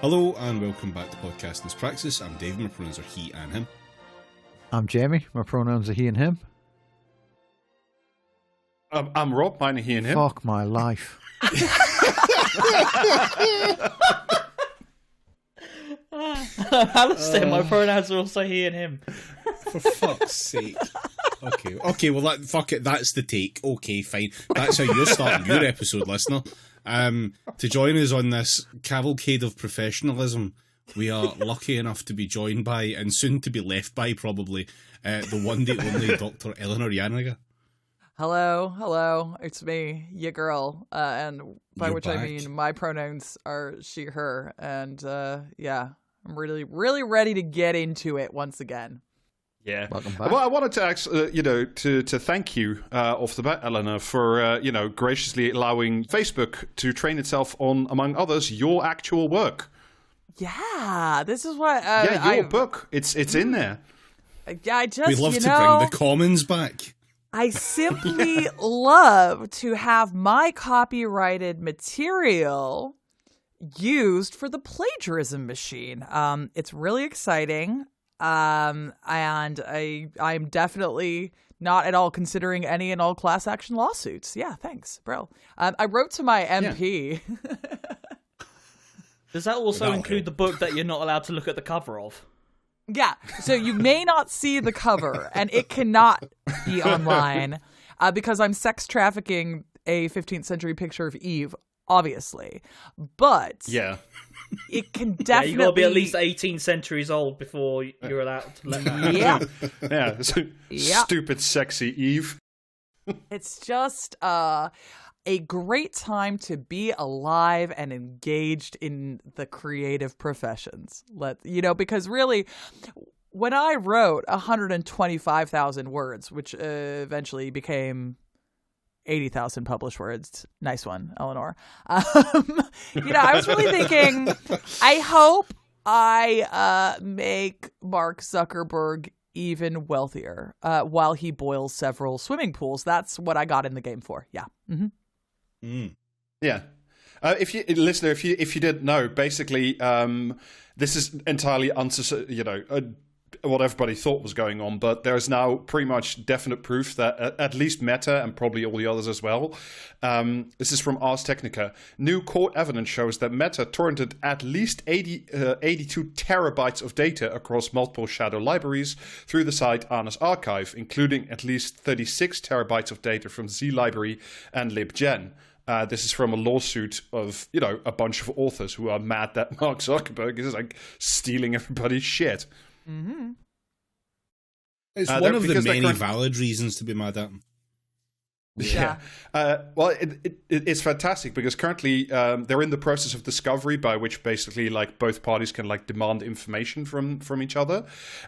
Hello and welcome back to Podcasting's Praxis. I'm Dave, my pronouns are he and him. I'm Jamie, my pronouns are he and him. I'm Rob, mine are he and him. Fuck my life. Alistair, my pronouns are also he and him. For fuck's sake. Okay, well, fuck it, that's the take. Okay, fine. That's how you're starting your episode, listener. To join us on this cavalcade of professionalism, we are lucky enough to be joined by, and soon to be left by probably, the one, the only Dr Eleanor Janega. Hello, it's me, your girl, and by You're which back. I mean my pronouns are she, her, and yeah, I'm really ready to get into it once again. Yeah. Welcome back. Well, I wanted to actually, to thank you off the bat, Eleanor, for graciously allowing Facebook to train itself on, among others, your actual work. Yeah, this is what Your book. It's in there. Yeah, I just We'd love to bring the commons back. I simply love to have my copyrighted material used for the plagiarism machine. It's really exciting. And I'm definitely not at all considering any and all class action lawsuits. Yeah, thanks, bro. I wrote to my MP. Does that also include the book that you're not allowed to look at the cover of? Yeah, so you may not see the cover, and it cannot be online because I'm sex trafficking a 15th century picture of Eve, obviously. But Yeah. it can definitely... Yeah, you got to be at least 18 centuries old before you're allowed to let that Yeah. Yeah. So, Yeah. Stupid, sexy Eve. It's just a great time to be alive and engaged in the creative professions. Because really, when I wrote 125,000 words, which eventually became 80,000 published words, nice one, Eleanor. I was really thinking, I hope I make Mark Zuckerberg even wealthier while he boils several swimming pools. That's what I got in the game for. Yeah. Mm-hmm. Yeah. If you didn't know, basically, this is entirely what everybody thought was going on, but there is now pretty much definite proof that at least Meta and probably all the others as well. This is from Ars Technica. New court evidence shows that Meta torrented at least 82 terabytes of data across multiple shadow libraries through the site Arnes Archive, including at least 36 terabytes of data from Z Library and LibGen. This is from a lawsuit of, a bunch of authors who are mad that Mark Zuckerberg is stealing everybody's shit. Mm-hmm. It's one of the many valid reasons to be mad at him. Yeah. Well, it's fantastic because currently they're in the process of discovery, by which basically both parties can demand information from each other,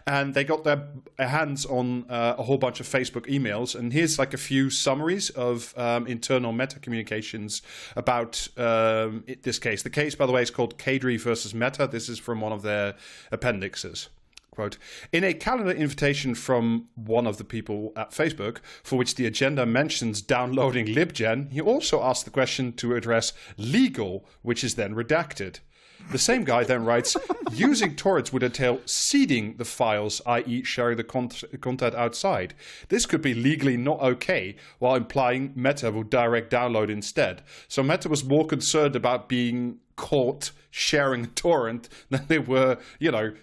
and they got their hands on a whole bunch of Facebook emails. And here's a few summaries of internal Meta communications about this case. The case, by the way, is called Cadre versus Meta. This is from one of their appendixes. Quote, in a calendar invitation from one of the people at Facebook, for which the agenda mentions downloading LibGen, he also asked the question to address legal, which is then redacted. The same guy then writes, using torrents would entail seeding the files, i.e. sharing the content outside. This could be legally not okay, while implying Meta will direct download instead. So Meta was more concerned about being caught sharing a torrent than they were,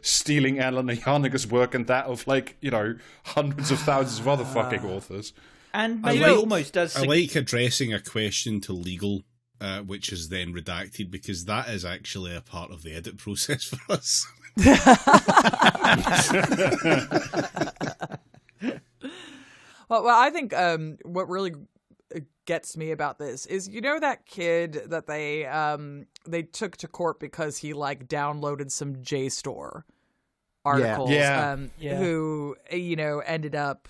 stealing Eleanor Janega's work and that of hundreds of thousands of other fucking authors. And maybe almost does... I like addressing a question to legal, which is then redacted, because that is actually a part of the edit process for us. Well, I think what really gets me about this is, that kid that they took to court because he downloaded some JSTOR articles, who ended up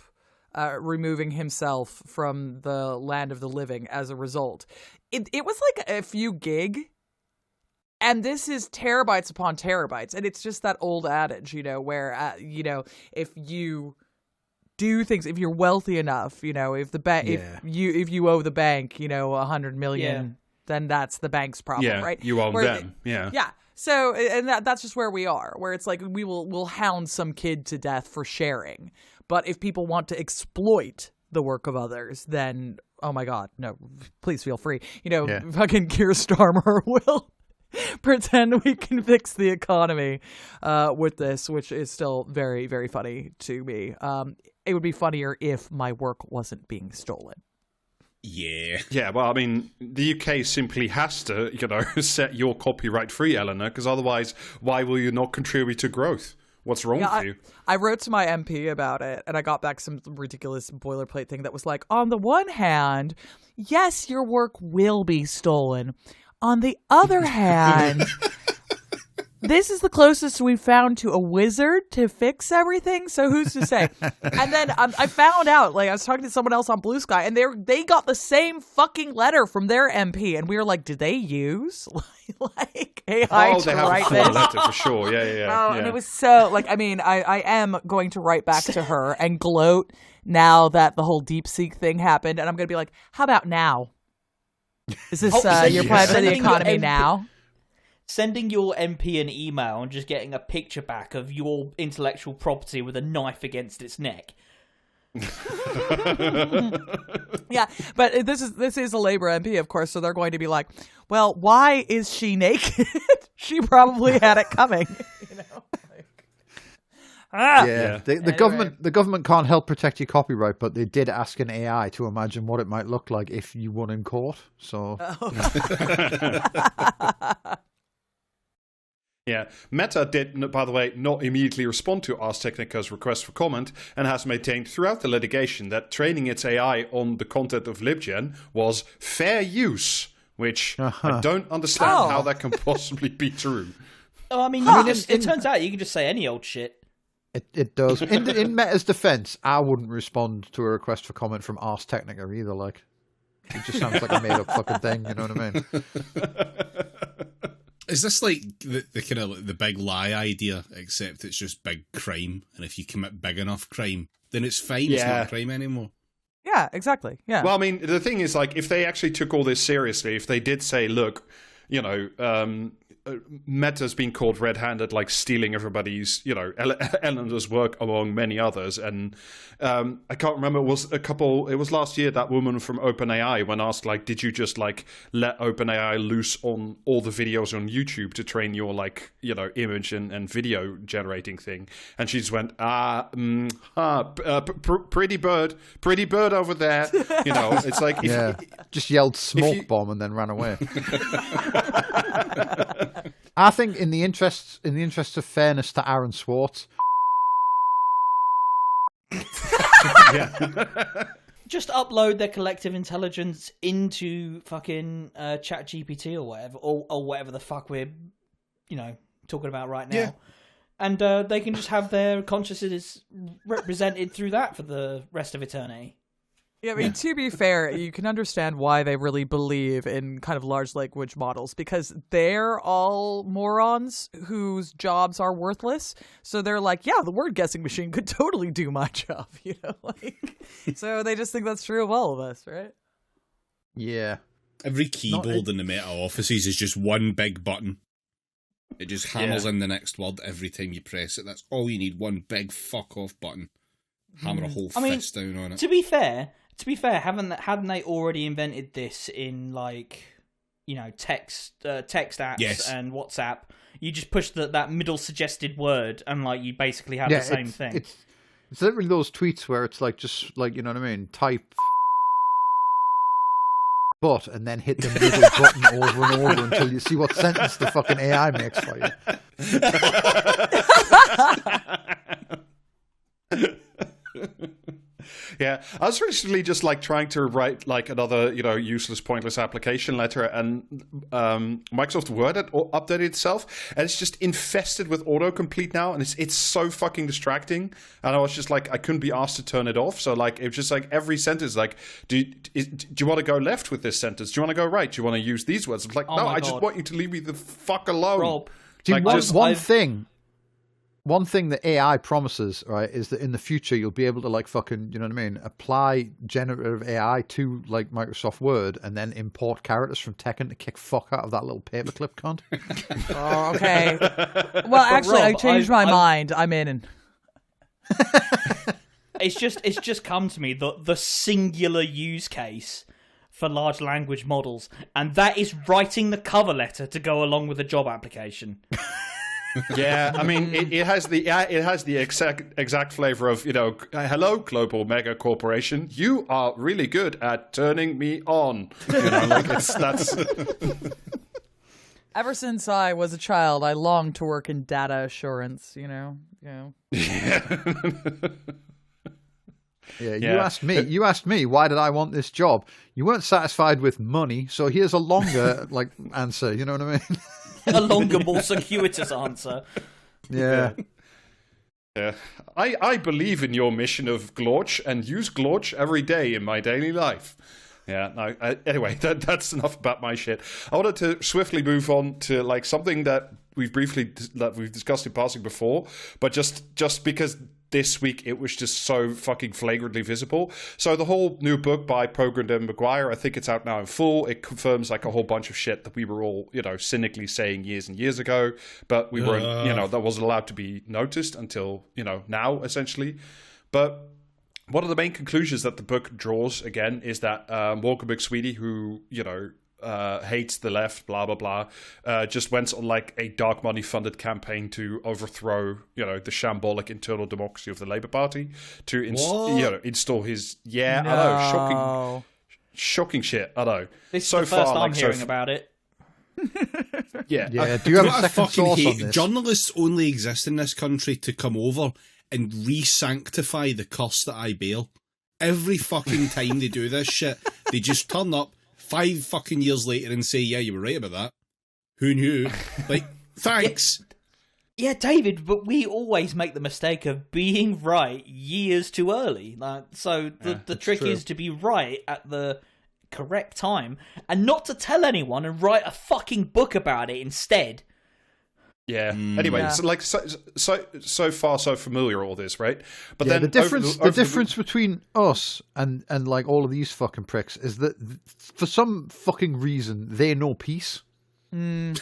removing himself from the land of the living as a result. It was a few gig, and this is terabytes upon terabytes, and it's just that old adage, where if you do things, if you're wealthy enough, if the bank, if you owe the bank, $100 million, then that's the bank's problem, right? You owe them. Yeah. So, and that's just where we are, where it's like we'll hound some kid to death for sharing. But if people want to exploit the work of others, then, oh my God, no, please feel free. Fucking Keir Starmer will pretend we can fix the economy with this, which is still very, very funny to me. It would be funnier if my work wasn't being stolen. Yeah, well, I mean, the UK simply has to, set your copyright free, Eleanor, because otherwise, why will you not contribute to growth? What's wrong with you? I wrote to my MP about it, and I got back some ridiculous boilerplate thing that was like, on the one hand, yes, your work will be stolen. On the other hand, this is the closest we've found to a wizard to fix everything, so who's to say? And then I found out, I was talking to someone else on Blue Sky, and they got the same fucking letter from their MP, and we were like, did they use AI to they have write a this? letter for sure. Yeah. And it was so, I am going to write back to her and gloat now that the whole DeepSeek thing happened, and I'm going to be like, how about now? Is this your plan for the economy now? Sending your MP an email and just getting a picture back of your intellectual property with a knife against its neck. Yeah, but this is a Labour MP, of course, so they're going to be like, well, why is she naked? She probably had it coming. The government can't help protect your copyright, but they did ask an AI to imagine what it might look like if you won in court. So. Yeah, Meta did, by the way, not immediately respond to Ars Technica's request for comment and has maintained throughout the litigation that training its AI on the content of LibGen was fair use, which I don't understand how that can possibly be true. Oh, I mean, it turns out you can just say any old shit. It does. In Meta's defense, I wouldn't respond to a request for comment from Ars Technica either. It just sounds like a made-up fucking thing, you know what I mean? Is this like the kind of the big lie idea, except it's just big crime, and if you commit big enough crime, then it's fine, it's not a crime anymore? Yeah, exactly, yeah. Well, I mean, the thing is, if they actually took all this seriously, if they did say, look, Meta's been caught red-handed, stealing everybody's, Eleanor's work among many others. And I can't remember, it was last year that woman from OpenAI, when asked, did you just, let OpenAI loose on all the videos on YouTube to train your, image and video generating thing? And she just went, pretty bird over there. It's like... just yelled smoke bomb and then ran away. I think in the interests of fairness to Aaron Swartz, just upload their collective intelligence into fucking ChatGPT or whatever, or whatever the fuck we're talking about right now, and they can just have their consciousness represented through that for the rest of eternity. Yeah, I mean, to be fair, you can understand why they really believe in kind of large language models, because they're all morons whose jobs are worthless. So they're like, yeah, the word guessing machine could totally do my job, So they just think that's true of all of us, right? Yeah. Every keyboard in the Meta offices is just one big button. It just hammers in the next word every time you press it. That's all you need, one big fuck off button. Hammer a whole fist down on it. To be fair, hadn't they already invented this in text apps and WhatsApp? You just push that middle suggested word and you basically have the same thing. It's literally those tweets where it's just you know what I mean, type but and then hit the middle button over and over until you see what sentence the fucking AI makes for you. Yeah, I was recently just trying to write another useless, pointless application letter, and Microsoft Word had updated itself, and it's just infested with autocomplete now, and it's so fucking distracting. And I was just I couldn't be asked to turn it off, so it was just every sentence do you want to go left with this sentence? Do you want to go right? Do you want to use these words? I'm like, no, I just want you to leave me the fuck alone. Rob, one one thing that AI promises, right, is that in the future you'll be able to like fucking, you know what I mean, apply generative AI to like Microsoft Word and then import characters from Tekken to kick fuck out of that little paperclip cunt. Oh, okay. Well, actually, Rob, I changed my mind. I'm in. It's just come to me the singular use case for large language models, and that is writing the cover letter to go along with a job application. Yeah, I mean, it has the exact flavor of, you know, hello, global mega corporation, you are really good at turning me on. You know, like that's. Ever since I was a child, I longed to work in data assurance. You know. Yeah, you asked me why did I want this job. You weren't satisfied with money, so here's a longer like answer. You know what I mean? A longer, more circuitous answer. Yeah. Yeah, I believe in your mission of Glorch and use Glorch every day in my daily life. Yeah, no, anyway, that's enough about my shit. I wanted to swiftly move on to like something that we've discussed in passing before, but just because this week it was just so fucking flagrantly visible. So the whole new book by Pogren and Maguire, I think it's out now in full. It confirms like a whole bunch of shit that we were all, you know, cynically saying years and years ago, but we weren't, you know, that wasn't allowed to be noticed until, you know, now essentially. But one of the main conclusions that the book draws, again, is that Walker McSweeney, who, you know, hates the left, blah, blah, blah, just went on like a dark money funded campaign to overthrow, you know, the shambolic internal democracy of the Labour Party to install his, I know, shocking shit, I know. This is the first I'm hearing about it. Yeah. Do you have a second source on this? Journalists only exist in this country to come over and re-sanctify the curse that I bear. Every fucking time they do this shit, they just turn up 5 fucking years later and say, yeah, you were right about that. Who knew? Like, thanks. Yeah, David, but we always make the mistake of being right years too early. Like, so the trick is to be right at the correct time and not to tell anyone and write a fucking book about it instead. Yeah. Anyway, so like so far so familiar all this, right? But then the difference between us and like all of these fucking pricks is that for some fucking reason they know peace. Yeah,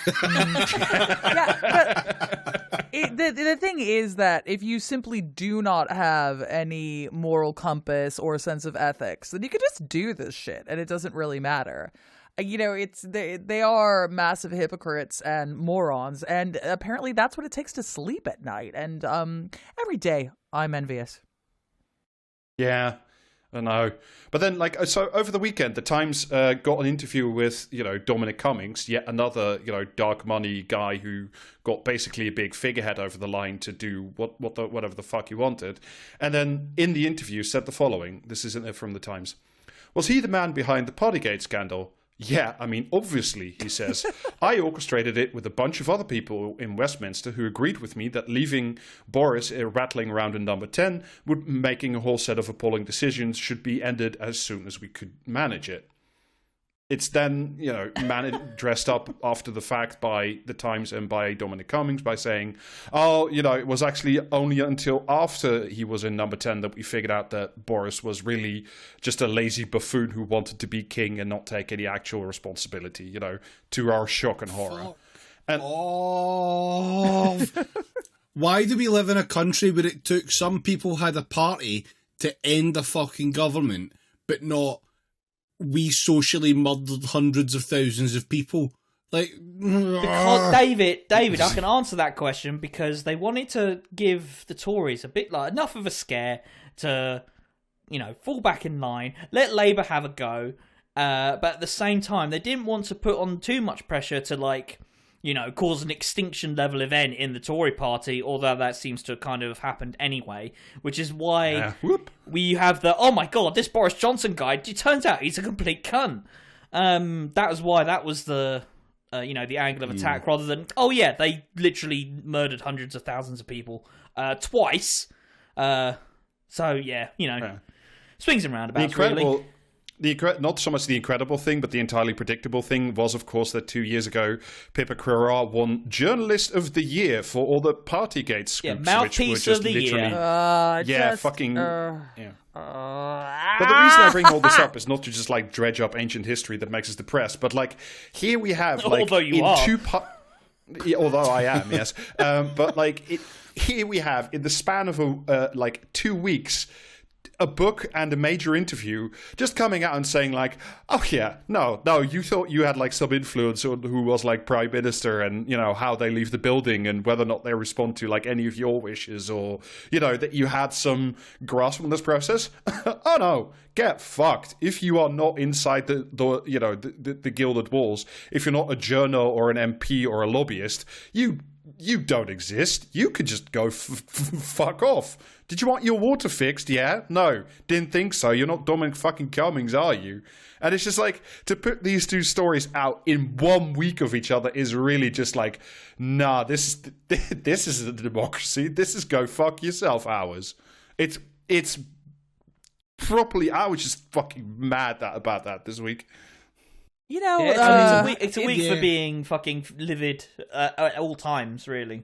but the thing is that if you simply do not have any moral compass or sense of ethics, then you could just do this shit and it doesn't really matter. You know, they are massive hypocrites and morons, and apparently that's what it takes to sleep at night. And every day I'm envious. Yeah, I know. But then, like, so over the weekend, the Times got an interview with, you know, Dominic Cummings, yet another, you know, dark money guy who got basically a big figurehead over the line to do whatever the fuck he wanted. And then in the interview said the following. This isn't from the Times. Was he the man behind the Partygate scandal? Yeah, I mean, obviously, he says. I orchestrated it with a bunch of other people in Westminster who agreed with me that leaving Boris rattling around in number 10 would making a whole set of appalling decisions should be ended as soon as we could manage it. It's then, you know, dressed up after the fact by the Times and by Dominic Cummings by saying, oh, you know, it was actually only until after he was in number 10 that we figured out that Boris was really just a lazy buffoon who wanted to be king and not take any actual responsibility, you know, to our shock and horror. And why do we live in a country where it took some people had a party to end a fucking government, but not we socially murdered hundreds of thousands of people? Like, because David, I can answer that question because they wanted to give the Tories a bit like enough of a scare to, you know, fall back in line, let Labour have a go, but at the same time they didn't want to put on too much pressure to, like, you know, cause an extinction level event in the Tory party, although that seems to kind of have happened anyway, which is why we have the, oh my god, this Boris Johnson guy, it turns out he's a complete cunt. That was why that was the, you know, the angle of attack, rather than, oh yeah, they literally murdered hundreds of thousands of people twice. So yeah, you know, swings and roundabouts, really. not so much the incredible thing, but the entirely predictable thing was, of course, that 2 years ago, Pippa Crerar won Journalist of the Year for all the Partygate scoops, mouthpiece which were just of the literally, year. But the reason I bring all this up is not to just like dredge up ancient history that makes us depressed, but like here we have like Although you are. although I am, yes, but like here we have in the span of like 2 weeks. A book and a major interview just coming out and saying like, oh yeah, no, you thought you had like some influence on who was like prime minister and, you know, how they leave the building and whether or not they respond to like any of your wishes or, you know, that you had some grasp on this process. Oh no, get fucked. If you are not inside the you know, the gilded walls, if you're not a journal or an MP or a lobbyist, you don't exist. You could just go fuck off. Did you want your water fixed? Yeah? No. Didn't think so. You're not Dominic fucking Cummings, are you? And it's just like, to put these two stories out in 1 week of each other is really just like, nah, this is a democracy. This is go fuck yourself hours. It's properly, I was just fucking mad about that this week. You know, it's a week for being fucking livid at all times, really.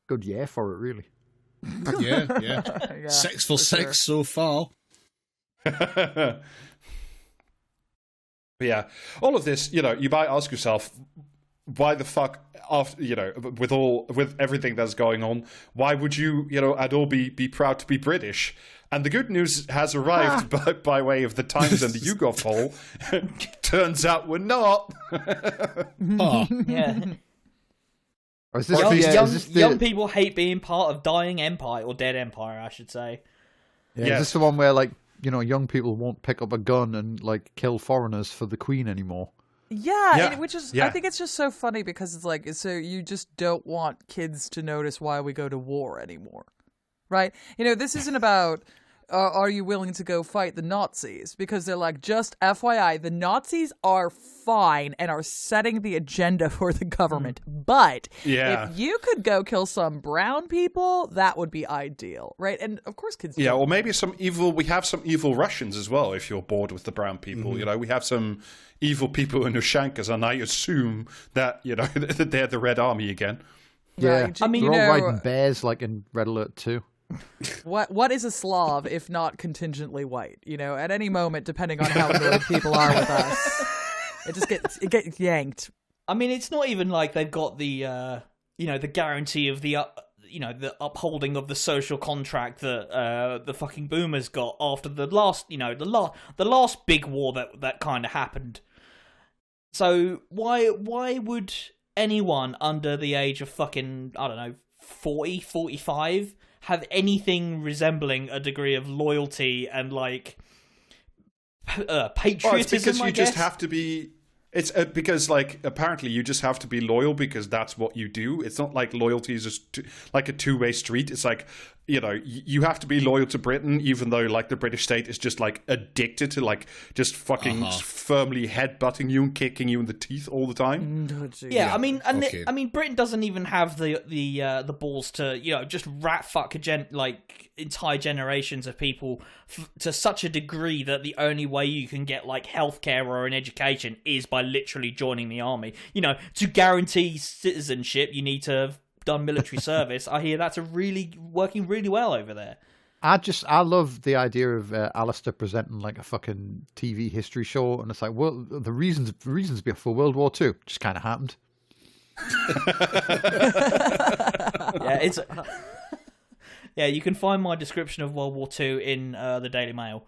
Good year for it, really. Yeah. 6 for 6 so far. But yeah, all of this, you know, you might ask yourself, why the fuck, after, you know, with everything that's going on, why would you, you know, at all be proud to be British? And the good news has arrived by way of the Times and the YouGov poll. Turns out we're not. Yeah. Or is this young people hate being part of dying empire, or dead empire, I should say. Yeah, is this the one where, like, you know, young people won't pick up a gun and, like, kill foreigners for the Queen anymore? Yeah, which is, I think it's just so funny because it's like, so you just don't want kids to notice why we go to war anymore, right? You know, this isn't about, are you willing to go fight the Nazis? Because they're like, just FYI, the Nazis are fine and are setting the agenda for the government. But if you could go kill some brown people, that would be ideal, right? And of course kids do. Or maybe we have some evil Russians as well, if you're bored with the brown people. You know, we have some evil people in Ushankas, and I assume that, you know, that they're the Red Army again. Yeah, I mean, they're all riding bears like in Red Alert 2. What is a Slav if not contingently white? You know, at any moment, depending on how good people are with us, it gets yanked. I mean, it's not even like they've got the you know, the guarantee of the you know, the upholding of the social contract that the fucking boomers got after the last, you know, the last big war that kind of happened. So why would anyone under the age of fucking, I don't know, 40, 45 have anything resembling a degree of loyalty and like patriotism? Well, it's because I you guess? Just have to be. It's because, like, apparently you just have to be loyal because that's what you do. It's not like loyalty is just like a two-way street. It's like, you know, you have to be loyal to Britain, even though, like, the British state is just, like, addicted to, like, just fucking firmly headbutting you and kicking you in the teeth all the time. I mean, I mean, Britain doesn't even have the balls to, you know, just rat fuck entire generations of people to such a degree that the only way you can get like healthcare or an education is by literally joining the army. You know, to guarantee citizenship, you need to have done military service. I hear that's working really well over there. I love the idea of Alistair presenting like a fucking TV history show, and it's like, well, the reasons for World War II just kind of happened. Yeah, you can find my description of World War II in the Daily Mail.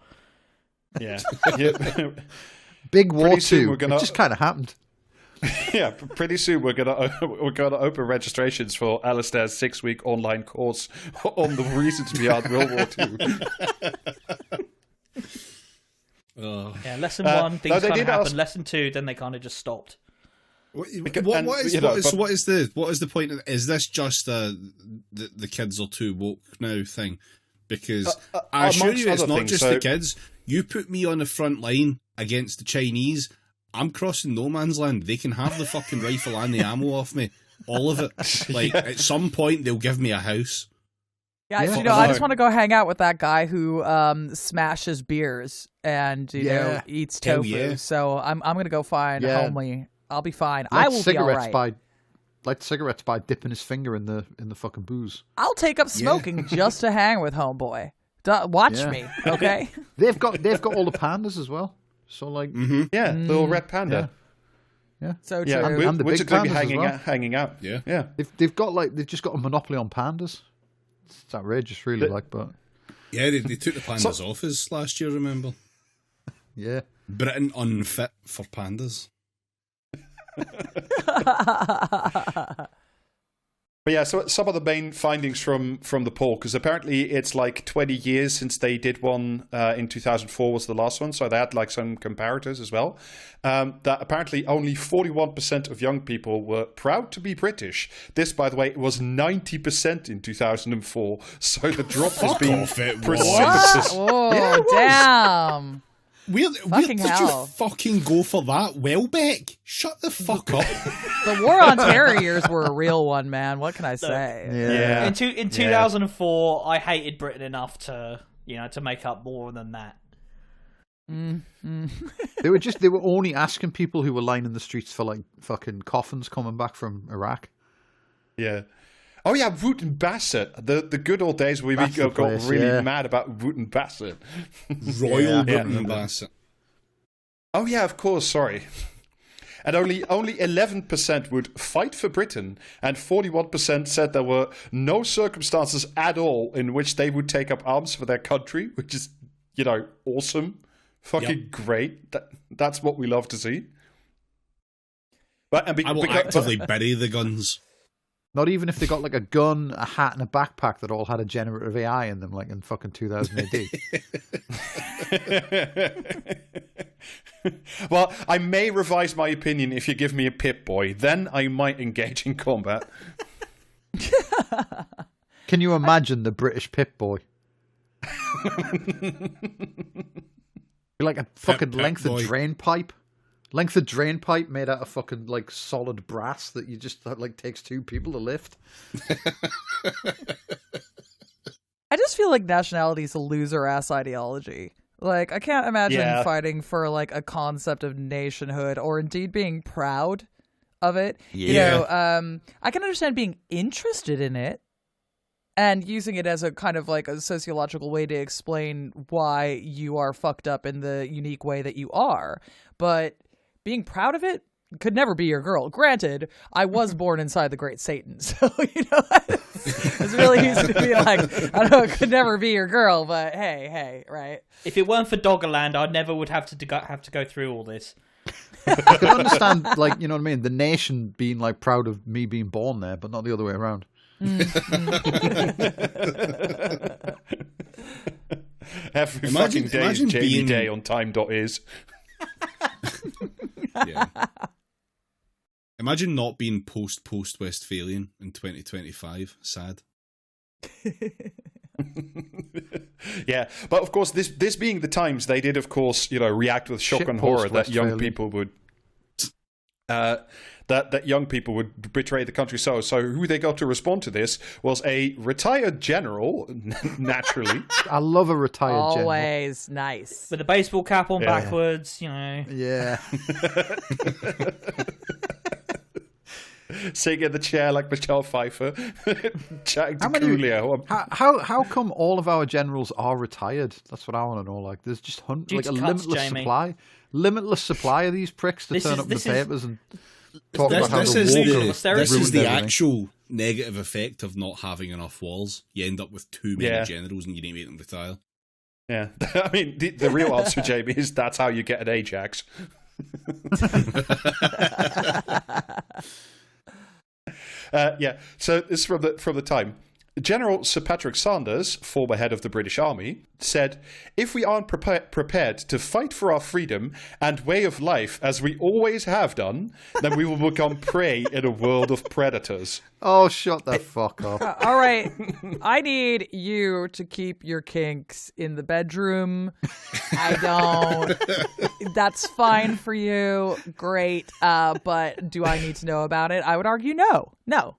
Yeah. Big War II. It just kind of happened. Yeah, pretty soon we're gonna open registrations for Alistair's 6-week online course on the reasons behind World War II. Yeah, lesson 1, things kind of happened. Lesson 2, then they kind of just stopped. What is the point of, is this just the kids are too woke now thing? Because I assure you it's not just the kids. You put me on the front line against the Chinese, I'm crossing no man's land. They can have the fucking rifle and the ammo off me. All of it. Like, at some point they'll give me a house. Yeah, Yeah. you know, I just want to go hang out with that guy who smashes beers and you know eats Hell tofu. yeah. So I'm gonna go find homely. I'll be fine. Light I will be all cigarettes right. light cigarettes by dipping his finger in the fucking booze. I'll take up smoking just to hang with homeboy. Watch me, okay? They've got all the pandas as well. So like, Yeah, little red panda. yeah. So true. Yeah, And the which big are going to be pandas as well. hanging out. Yeah. Yeah. They've just got a monopoly on pandas. It's outrageous, really. But Yeah, they took the pandas off us last year, remember? yeah, Britain unfit for pandas. But yeah, so some of the main findings from the poll, because apparently it's like 20 years since they did one in 2004 was the last one, so they had like some comparators as well. That apparently only 41% of young people were proud to be British. This, by the way, was 90% in 2004, so the drop has been off, it was. precipitous. Oh, damn. Where Fucking did hell. you fucking go for that? Welbeck? Shut the fuck up. The war on terror years were a real one, man. What can I say? Yeah. In 2004, I hated Britain enough to make up more than that. they were only asking people who were lining the streets for like fucking coffins coming back from Iraq. Yeah. Oh yeah, Wooten Bassett. The good old days where we That's the got place, really mad about Wooten Bassett. Royal Yeah. Britain Bassett. Oh yeah, of course, sorry. And only 11% would fight for Britain, and 41% said there were no circumstances at all in which they would take up arms for their country, which is, awesome. Fucking great. That's what we love to see. I will actively bury the guns. Not even if they got like a gun, a hat, and a backpack that all had a generative AI in them, like in fucking 2000 AD. Well, I may revise my opinion if you give me a Pip-Boy. Then I might engage in combat. Can you imagine the British Pip-Boy? Like a fucking length of drain pipe. Length of drain pipe made out of fucking like solid brass that you just like takes two people to lift. I just feel like nationality is a loser ass ideology. Like, I can't imagine fighting for like a concept of nationhood or indeed being proud of it. Yeah. I can understand being interested in it and using it as a kind of like a sociological way to explain why you are fucked up in the unique way that you are. But being proud of it could never be your girl. Granted, I was born inside the Great Satan, so it's really easy to be like, I don't know, it could never be your girl, but hey, right? If it weren't for Doggerland, I never would have to go through all this. I can understand, like, you know what I mean, the nation being like proud of me being born there, but not the other way around. Every fucking day is Jamie Day on time.is. Yeah. Imagine not being post Westphalian in 2025. Sad. Yeah, but of course, this being the times, they did, of course, react with shock and horror that young people would that young people would betray the country. So who they got to respond to this was a retired general, naturally. I love a retired general. Always nice. With a baseball cap on backwards, Yeah. Sitting in the chair like Michelle Pfeiffer, chatting to Coolio. How come all of our generals are retired? That's what I want to know. Like, there's just a limitless supply of these pricks to turn up in the papers and talk about how this is the everything. actual negative effect of not having enough walls. You end up with too many generals and you need to make them retire. Yeah, I mean, the real answer, Jamie, is that's how you get an Ajax. So this is from the time. General Sir Patrick Sanders, former head of the British Army, said, "If we aren't prepared to fight for our freedom and way of life as we always have done, then we will become prey in a world of predators." Oh, shut the fuck up. All right. I need you to keep your kinks in the bedroom. I don't. That's fine for you. Great. But do I need to know about it? I would argue no. No.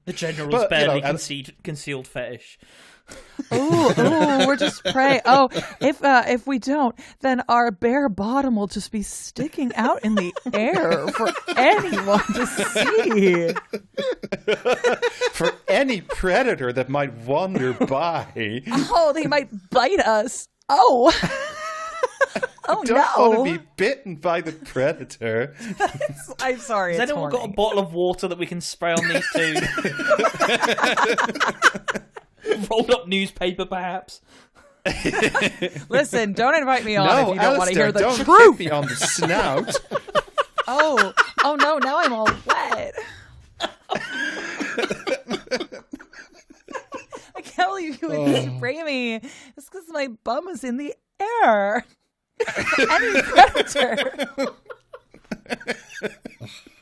The general's But, barely concealed fetish. Oh, we're just prey. Oh, if we don't, then our bare bottom will just be sticking out in the air for anyone to see. For any predator that might wander by. Oh, they might bite us. Oh. Oh, Don't no. want to be bitten by the predator. I'm sorry. Has it's anyone horny. got a bottle of water that we can spray on these two? Rolled up newspaper, perhaps. Listen, don't invite me on if you don't want to hear the don't truth. hit me on the snout. Oh no, now I'm all wet. I can't believe you would spray me. It's because my bum is in the air. Any predator.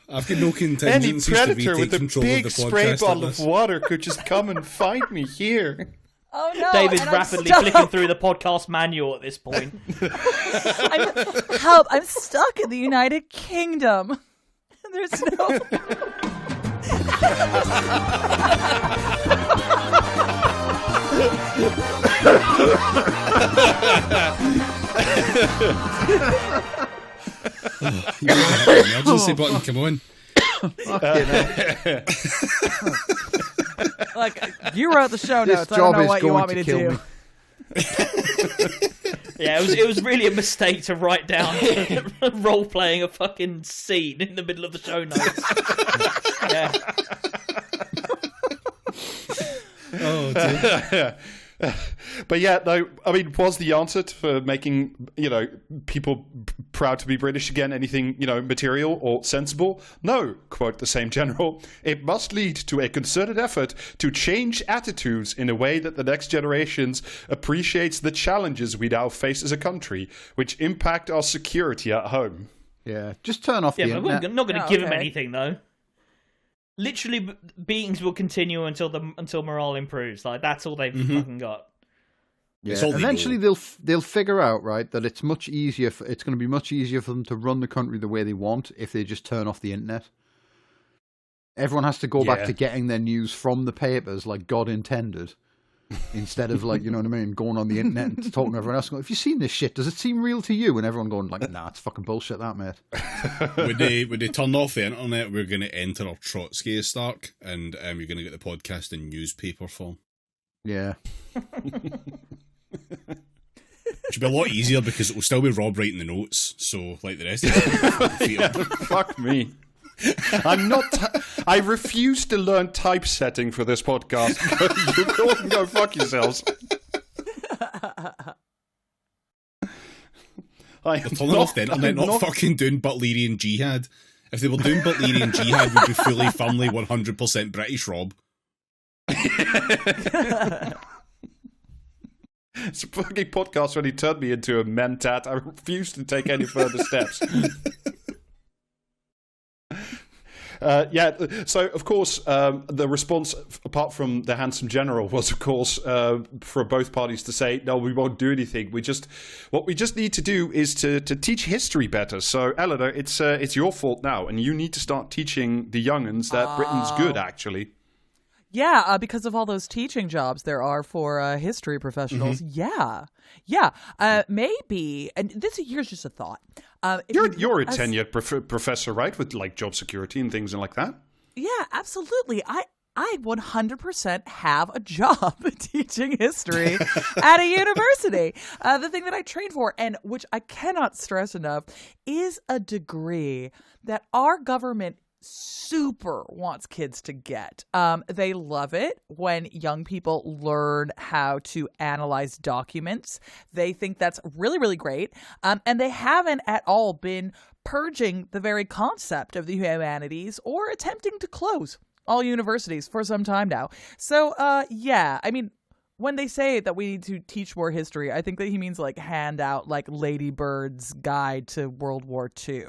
I've got no Any contingencies to predator retake with a control of big the spray podcast. bottle of water could just come and find me here. Oh no! David's and I'm rapidly stuck. flicking through the podcast manual at this point. Help! I'm stuck in the United Kingdom. There's no. Emergency button, come on. Like, you wrote the show This notes. I don't job know is what you going want me to to kill do. me. Yeah, it was really a mistake to write down role playing a fucking scene in the middle of the show notes. Yeah. Oh, dear. But yeah, no, I mean, was the answer for making, people proud to be British again anything, material or sensible? No, quote the same general. It must lead to a concerted effort to change attitudes in a way that the next generations appreciates the challenges we now face as a country, which impact our security at home. Yeah, just turn off the Yeah, but internet. we're not going to Oh, give him okay. anything, though. Literally, beatings will continue until morale improves. Like, that's all they've fucking got. Yeah. It's all they Eventually, know. they'll figure out, right, that it's much easier. It's going to be much easier for them to run the country the way they want if they just turn off the internet. Everyone has to go back Yeah. to getting their news from the papers, like God intended, instead of like going on the internet and talking to everyone else. Going, have you seen this shit? Does it seem real to you? And everyone going like, nah, it's fucking bullshit, that mate. When they turn off the internet, we're going to enter our Trotskyist arc, and you're going to get the podcast in newspaper form. Yeah. It should be a lot easier because it will still be Rob writing the notes, so like the rest of it. Fuck me. I refuse to learn typesetting for this podcast. You go and go fuck yourselves. They're turning off the internet, not fucking doing Butlerian jihad. If they were doing Butlerian jihad, we'd be fully, firmly 100% British, Rob. It's a fucking podcast when he turned me into a mentat. I refuse to take any further steps. So of course, the response, apart from the handsome general, was of course for both parties to say, no, we won't do anything. What we just need to do is to teach history better. So Eleanor, it's your fault now, and you need to start teaching the young'uns that Britain's good, actually. Yeah, because of all those teaching jobs there are for history professionals. Mm-hmm. Yeah. Maybe, and here's just a thought. You're a tenured professor, right? With like job security and things like that. Yeah, absolutely. I 100% have a job teaching history at a university. The thing that I trained for, and which I cannot stress enough, is a degree that our government super wants kids to get. They love it when young people learn how to analyze documents. They think that's really, really great. And they haven't at all been purging the very concept of the humanities or attempting to close all universities for some time now. So, yeah, I mean, when they say that we need to teach more history, I think that he means like hand out like Lady Bird's Guide to World War II.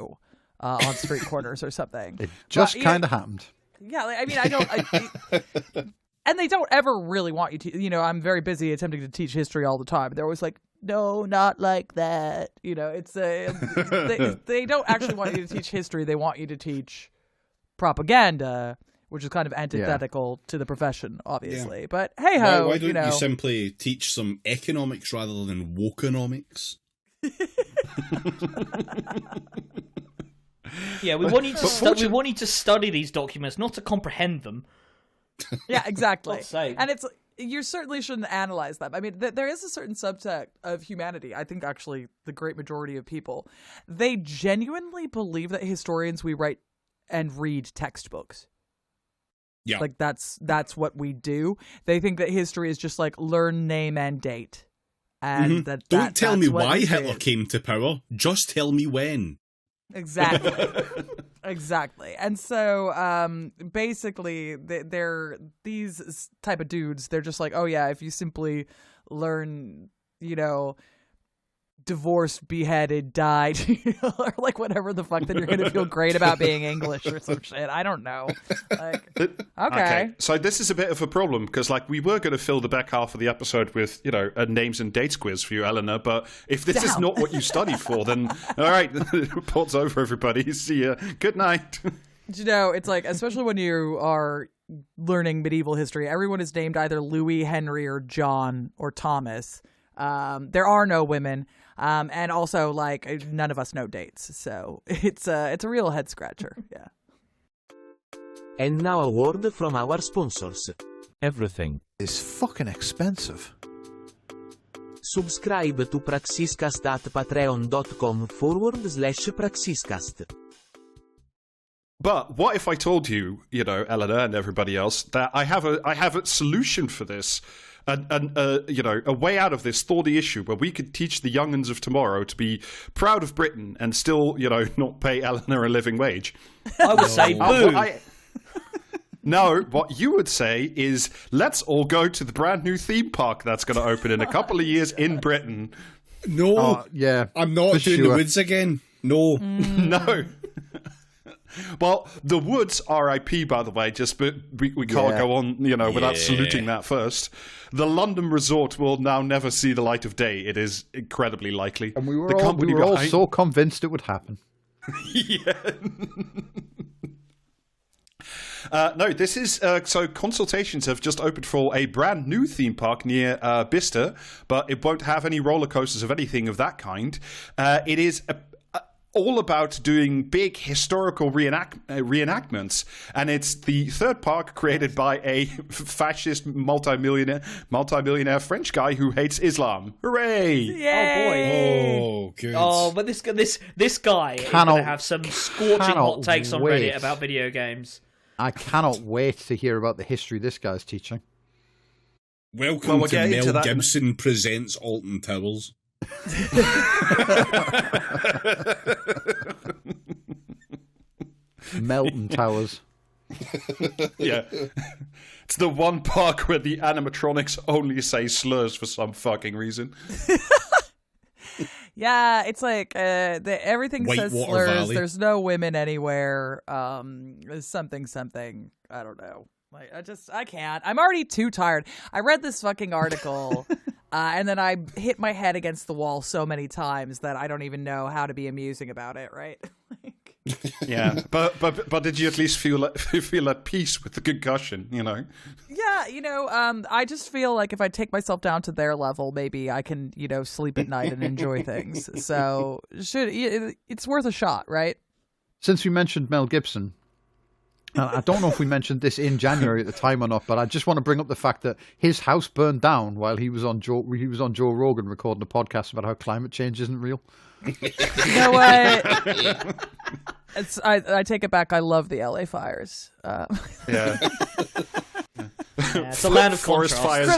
On street corners or something. It just kind of happened. Yeah, I mean, and they don't ever really want you to, I'm very busy attempting to teach history all the time. They're always like, no, not like that. It's they don't actually want you to teach history. They want you to teach propaganda, which is kind of antithetical to the profession, obviously. But hey ho, why don't you simply teach some economics rather than wokenomics? Yeah, we want you to study these documents, not to comprehend them. Yeah, exactly. God's sake. And you certainly shouldn't analyze them. I mean, there is a certain subset of humanity, I think actually the great majority of people, they genuinely believe that historians, we write and read textbooks. Yeah. Like that's what we do. They think that history is just like learn, name, and date. And Don't tell me why Hitler came to power, just tell me when. Exactly. Exactly. And so basically they're these type of dudes, they're just like, oh yeah, if you simply learn, divorced, beheaded, died, or like whatever the fuck, then you're gonna feel great about being English or some shit. I don't know. Like, okay. So this is a bit of a problem because like we were going to fill the back half of the episode with a names and dates quiz for you, Eleanor. But if this is not what you study for, then all right, report's over, everybody. See ya. Good night. It's like, especially when you are learning medieval history, everyone is named either Louis, Henry, or John, or Thomas. There are no women. And also, like, none of us know dates, so it's a real head scratcher. Yeah. And now a word from our sponsors. Everything is fucking expensive. Subscribe to Praxiscast at patreon.com/Praxiscast. But what if I told you, Eleanor and everybody else, that I have a solution for this? A way out of this thorny issue where we could teach the young'uns of tomorrow to be proud of Britain and still, not pay Eleanor a living wage. I would say boo. No, what you would say is, let's all go to the brand new theme park that's going to open in a couple of years in Britain. No, yeah, I'm not doing the woods again. No. No. Well, the Woods, R.I.P. by the way, but we can't go on, without saluting that first. The London resort will now never see the light of day. It is incredibly likely. And we were all so convinced it would happen. Yeah. No, this is so consultations have just opened for a brand new theme park near Bicester, but it won't have any roller coasters of anything of that kind. It is all about doing big historical reenactments, and it's the third park created by a fascist multi-millionaire French guy who hates Islam. Hooray! Yay! Oh, good. Oh, but this guy is going to have some scorching hot takes on Reddit about video games. I cannot wait to hear about the history this guy's teaching. Welcome to Mel Gibson presents Alton Towers. Melton Towers. Yeah. It's the one park where the animatronics only say slurs for some fucking reason. Yeah, it's like everything says Whitewater slurs. Valley. There's no women anywhere. Something. I don't know. Like I can't. I'm already too tired. I read this fucking article, and then I hit my head against the wall so many times that I don't even know how to be amusing about it. Right? Yeah, but did you at least feel at peace with the concussion? Yeah, I just feel like if I take myself down to their level, maybe I can, sleep at night and enjoy things. So it's worth a shot, right? Since we mentioned Mel Gibson, I don't know if we mentioned this in January at the time or not, but I just want to bring up the fact that his house burned down while he was on Joe Rogan recording a podcast about how climate change isn't real. You know what? I take it back. I love the LA fires. Yeah. Yeah, it's a land of forest contrast. fires.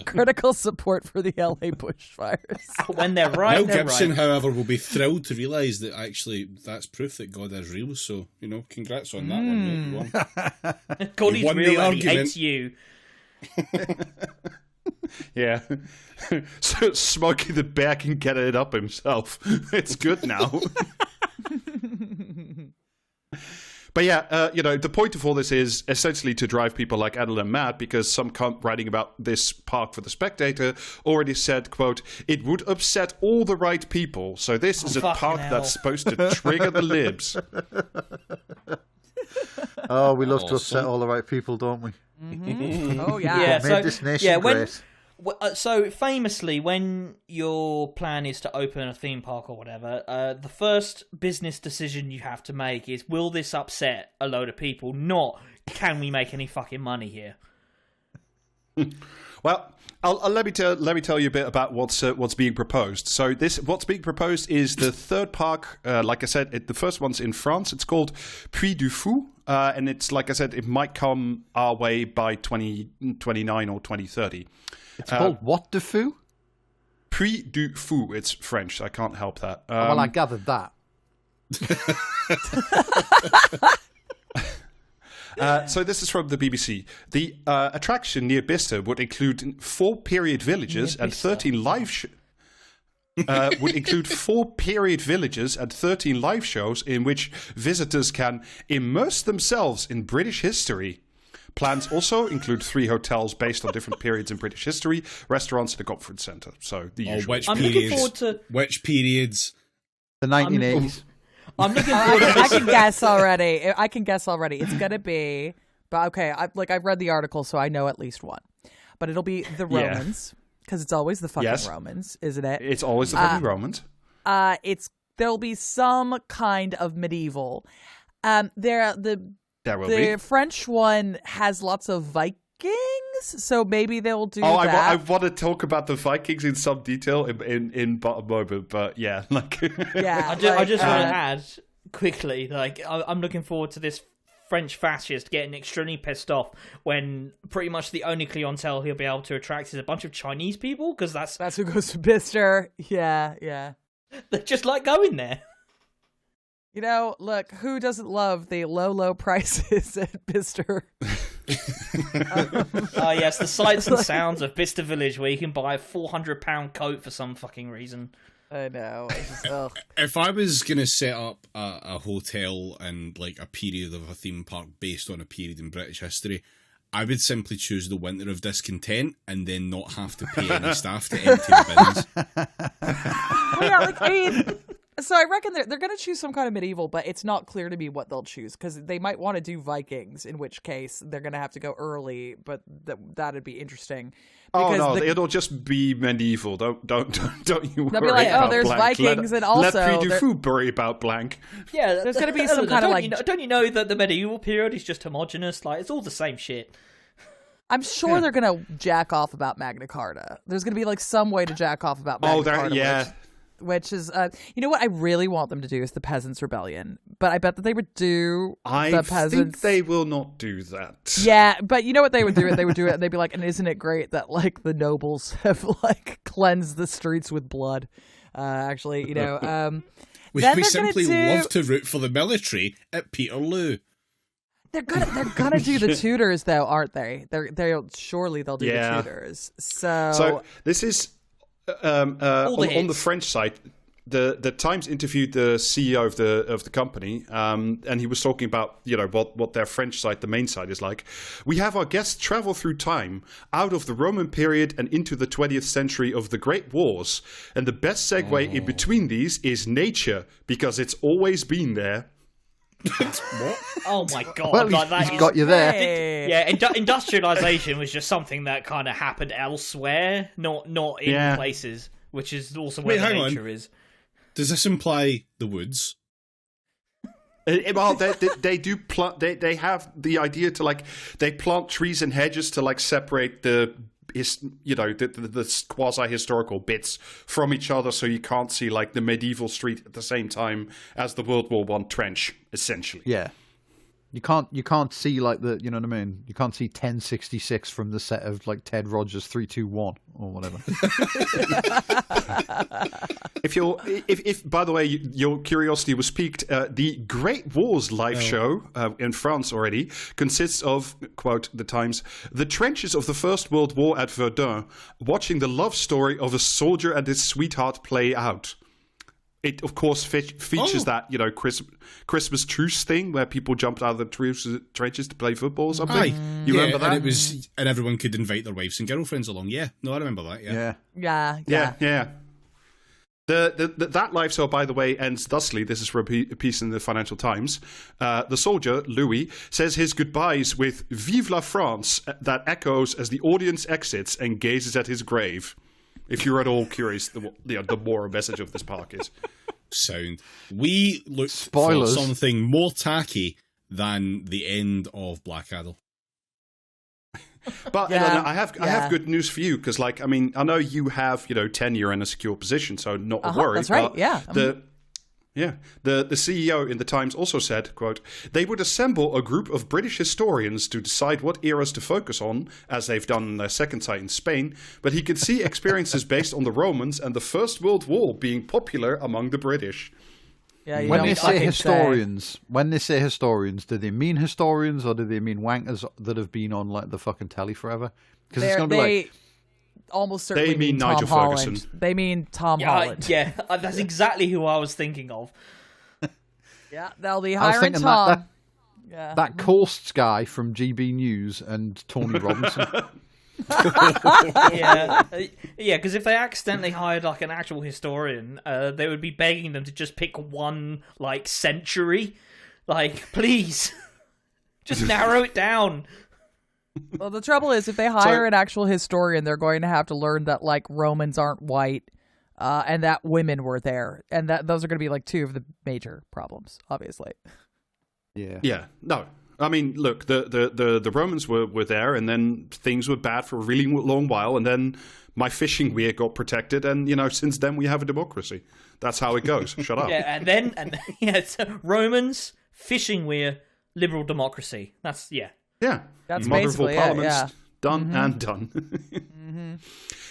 Critical support for the LA bushfires. When they're right, Mel they're Gibson, right. however, will be thrilled to realise that actually that's proof that God is real. So, congrats on that one. Mate. God, he's won the real and he argument. hates you. Yeah. So Smokey the Bear can get it up himself. It's good now. But yeah, the point of all this is essentially to drive people like Adeline mad, because some writing about this park for The Spectator already said, quote, "It would upset all the right people. So this is a fucking park hell. that's supposed to trigger the libs." Oh, we love to upset all the right people, don't we? Oh yeah. Yeah, Made this nation great. So famously, when your plan is to open a theme park or whatever, the first business decision you have to make is, will this upset a load of people? Not, can we make any fucking money here? Well, let me tell you a bit about what's being proposed. So what's being proposed is the third park. Like I said, the first one's in France. It's called Puy du Fou, and it's, like I said, it might come our way by 2029 or 2030. It's called what de fou? Puy du Fou. It's French. I can't help that. Well, I gathered that. So this is from the BBC. The attraction near Bicester would include 4 period villages and 13 live would include 4 period villages and 13 live shows in which visitors can immerse themselves in British history. Plans also include 3 hotels based on different periods in British history, restaurants, and a conference centre. So the usual. Looking forward to Which periods? The 1980s. I'm looking forward to I this. can guess already. It's gonna be, but okay. I've read the article, so I know at least one. But it'll be the Romans, because it's always the fucking Romans, isn't it? It's always the fucking Romans. There'll be some kind of medieval. There will be. The French one has lots of Vikings, so maybe they'll do that. I that. want to talk about the Vikings in some detail in a moment, but yeah, like Yeah, I just want to add quickly, like, I'm looking forward to this French fascist getting extremely pissed off when pretty much the only clientele he'll be able to attract is a bunch of Chinese people, because that's who goes to Bicester. Yeah. they just like going there. You know, look, who doesn't love the low prices at Bicester? Oh yes, the sights and sounds of Bicester Village, where you can buy a £400 coat for some fucking reason. I know. It's just, ugh. If I was going to set up a hotel and like a period of a theme park based on a period in British history, I would simply choose the Winter of Discontent and then not have to pay any staff to empty the bins. Well, yeah, like, I mean, so I reckon they're going to choose some kind of medieval, but it's not clear to me what they'll choose, because they might want to do Vikings, in which case they're going to have to go early, but that'd be interesting. Because it'll just be medieval. Don't you worry. They'll be like, about there's blank. Vikings, and also let Puy du Fou worry about blank. Yeah, there's going to be some kind of like. Don't you know that the medieval period is just homogenous? Like, it's all the same shit. I'm sure they're going to jack off about Magna Carta. There's going to be like some way to jack off about Magna Carta. Yeah. Which is, you know what I really want them to do is the Peasants' Rebellion. But I bet that they would do the Peasants. I think they will not do that. Yeah, but you know what they would do? They would do it and they'd be like, and isn't it great that like the nobles have like cleansed the streets with blood? Actually, you know. We simply love to root for the military at Peterloo. They're gonna do the Tudors though, aren't they? Surely they'll do the Tudors. So this is on the French side. The Times interviewed the CEO of the company, and he was talking about what their French side, the main side, is like. We have our guests travel through time, out of the Roman period and into the 20th century of the Great Wars, and the best segue in between these is nature, because it's always been there. What? Oh my god! Well, like, that he's is- got you there. Hey. Yeah, industrialization was just something that kind of happened elsewhere, not in places, which is also where the nature is. Does this imply the woods? Well, they do plant. They have the idea to like they plant trees and hedges to like separate the quasi historical bits from each other, so you can't see like the medieval street at the same time as the World War I trench, essentially. Yeah. You can't see like the, you know what I mean? You can't see 1066 from the set of like Ted Rogers 321 or whatever. If by the way your curiosity was piqued, the Great Wars live show in France already consists of, quote the Times, the trenches of the First World War at Verdun, watching the love story of a soldier and his sweetheart play out. It, of course, features that, Christmas truce thing where people jumped out of the trenches to play football or something. Aye. You remember that? And everyone could invite their wives and girlfriends along. Yeah, no, I remember that. Yeah. That life, so by the way, ends thusly. This is from a piece in the Financial Times. The soldier, Louis, says his goodbyes with Vive la France that echoes as the audience exits and gazes at his grave. If you're at all curious, the moral message of this park is. Sound. We looked Spoilers. for something more tacky than the end of Blackadder. But Yeah, I have good news for you because, like, I mean, I know you have tenure in a secure position, so not a worry. That's right. But Yeah. the CEO in the Times also said, quote, they would assemble a group of British historians to decide what eras to focus on, as they've done in their second site in Spain, but he could see experiences based on the Romans and the First World War being popular among the British. Yeah. You When don't they say fucking historians, do they mean historians or do they mean wankers that have been on like the fucking telly forever? Because it's going to be like, almost certainly They mean Tom Nigel Holland. Ferguson. They mean Tom Holland. Yeah, that's exactly who I was thinking of. Yeah, they'll be I was hiring thinking Tom. Yeah. that Coasts guy from GB News and Tony Robinson. Yeah, because if they accidentally hired like an actual historian, they would be begging them to just pick one like century. Like, please, just narrow it down. Well, the trouble is, if they hire an actual historian, they're going to have to learn that like Romans aren't white, and that women were there, and that those are going to be like two of the major problems, obviously. Yeah. Yeah, no. I mean, look, the Romans were there, and then things were bad for a really long while, and then my fishing weir got protected, and since then we have a democracy. That's how it goes. Shut up. Yeah, and so Romans, fishing weir, liberal democracy. That's Yeah, That's Mother of all basically it, parliaments, yeah. done and done.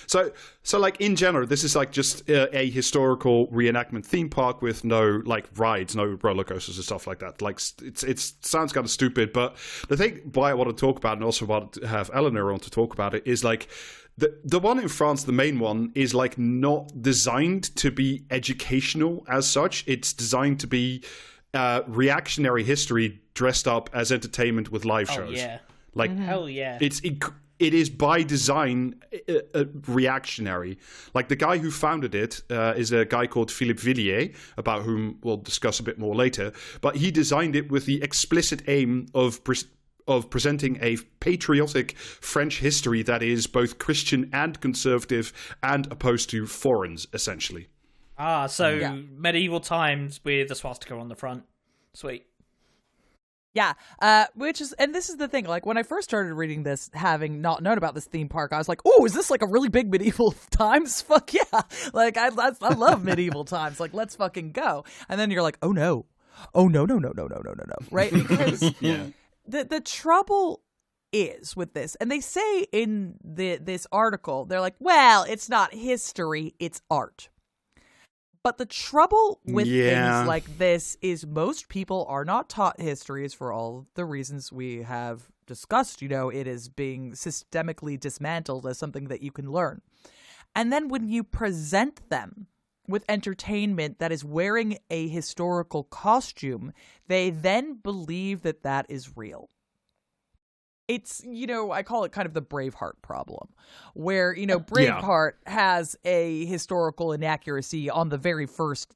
So like in general, this is like just a historical reenactment theme park with no like rides, no roller coasters and stuff like that. Like it sounds kind of stupid, but the thing why I want to talk about and also want to have Eleanor on to talk about it is like the one in France, the main one, is like not designed to be educational as such. It's designed to be reactionary history dressed up as entertainment with live shows. yeah. Like Hell yeah. It is by design reactionary. Like the guy who founded it is a guy called Philippe Villiers, about whom we'll discuss a bit more later. But he designed it with the explicit aim of presenting a patriotic French history that is both Christian and conservative and opposed to foreigners, essentially. So medieval times with the swastika on the front. Sweet. Yeah, and this is the thing, like, when I first started reading this, having not known about this theme park, I was like, oh, is this, like, a really big medieval times? Fuck yeah. Like, I love medieval times. Like, let's fucking go. And then you're like, oh, no. Oh, no. Right? Because the trouble is with this, and they say in this article, they're like, well, it's not history, it's art. But the trouble with things like this is most people are not taught histories for all the reasons we have discussed. It is being systemically dismantled as something that you can learn. And then when you present them with entertainment that is wearing a historical costume, they then believe that that is real. It's, I call it kind of the Braveheart problem, where, Braveheart has a historical inaccuracy on the very first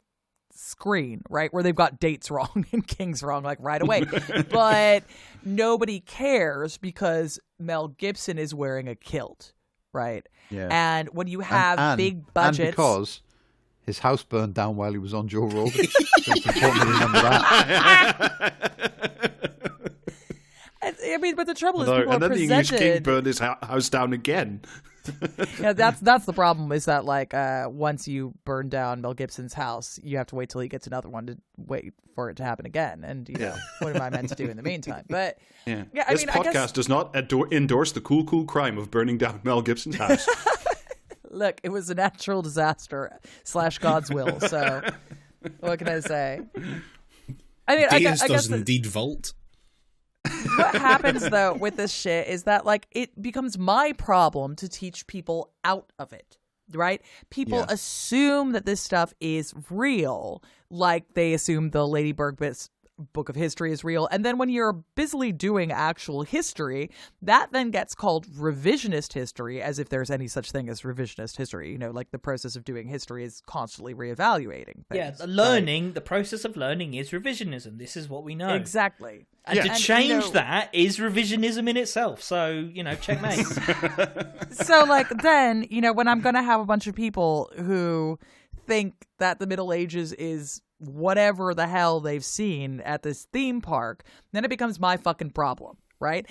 screen, right? Where they've got dates wrong and kings wrong, like right away. But nobody cares because Mel Gibson is wearing a kilt, right? Yeah. And when you have big budgets. And because his house burned down while he was on Joe Rogan. So it's important to remember that. I mean, but the trouble is, people and are then presented. the English king burned his house down again. Yeah, that's the problem. Is that like once you burn down Mel Gibson's house, you have to wait till he gets another one to wait for it to happen again. And what am I meant to do in the meantime? But I mean, podcast does not endorse the cool crime of burning down Mel Gibson's house. Look, it was a natural disaster / God's will. So what can I say? I mean, I guess does indeed vault. What happens though with this shit is that like it becomes my problem to teach people out of it, right? People assume that this stuff is real, like they assume the Lady Bird bits book of history is real. And then when you're busily doing actual history, that then gets called revisionist history, as if there's any such thing as revisionist history. You know, like the process of doing history is constantly reevaluating things. Yeah, the process of learning is revisionism. This is what we know. Exactly. And to change that is revisionism in itself. So, checkmate. So, then, when I'm going to have a bunch of people who think that the Middle Ages is whatever the hell they've seen at this theme park, then it becomes my fucking problem, right?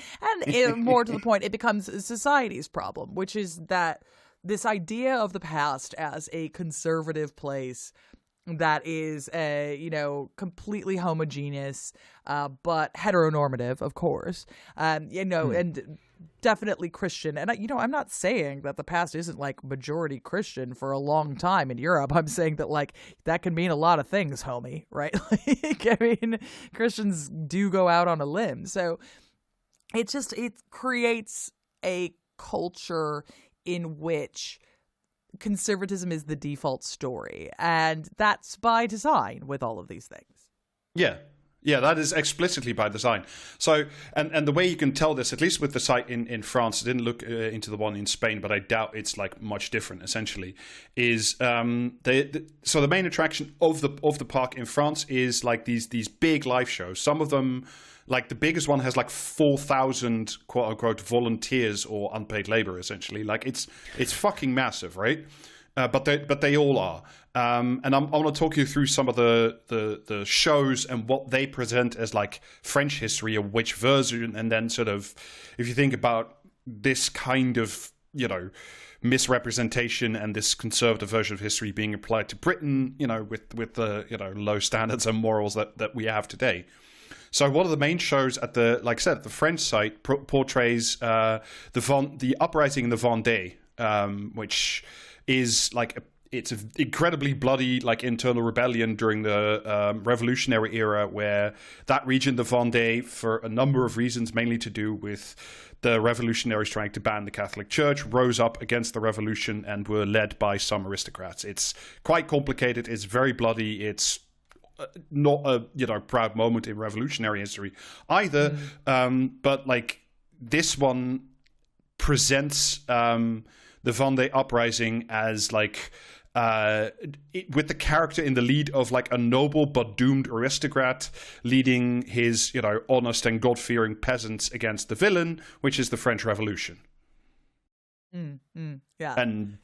And more to the point, it becomes society's problem, which is that this idea of the past as a conservative place that is, completely homogeneous, but heteronormative, of course, and definitely Christian. And, I'm not saying that the past isn't, majority Christian for a long time in Europe. I'm saying that, that can mean a lot of things, homie, right? Christians do go out on a limb. So it creates a culture in which conservatism is the default story, and that's by design with all of these things. Yeah, that is explicitly by design. So, and the way you can tell this, at least with the site in France, I didn't look into the one in Spain, but I doubt it's much different. Essentially, is so the main attraction of the park in France is these big live shows. Some of them, the biggest one has 4,000 quote unquote volunteers or unpaid labor. Essentially, it's fucking massive, right? But they all are. And I want to talk you through some of the shows and what they present as French history, or which version, and then sort of, if you think about this kind of misrepresentation and this conservative version of history being applied to Britain, with the low standards and morals that we have today. So one of the main shows at the French site portrays the uprising in the Vendée, which is it's an incredibly bloody internal rebellion during the revolutionary era, where that region, the Vendée, for a number of reasons, mainly to do with the revolutionaries trying to ban the Catholic Church, rose up against the revolution and were led by some aristocrats. It's quite complicated. It's very bloody. It's not a proud moment in revolutionary history either. But this one presents the Vendée uprising as with the character in the lead of a noble but doomed aristocrat leading his honest and God-fearing peasants against the villain, which is the French Revolution. Yeah, and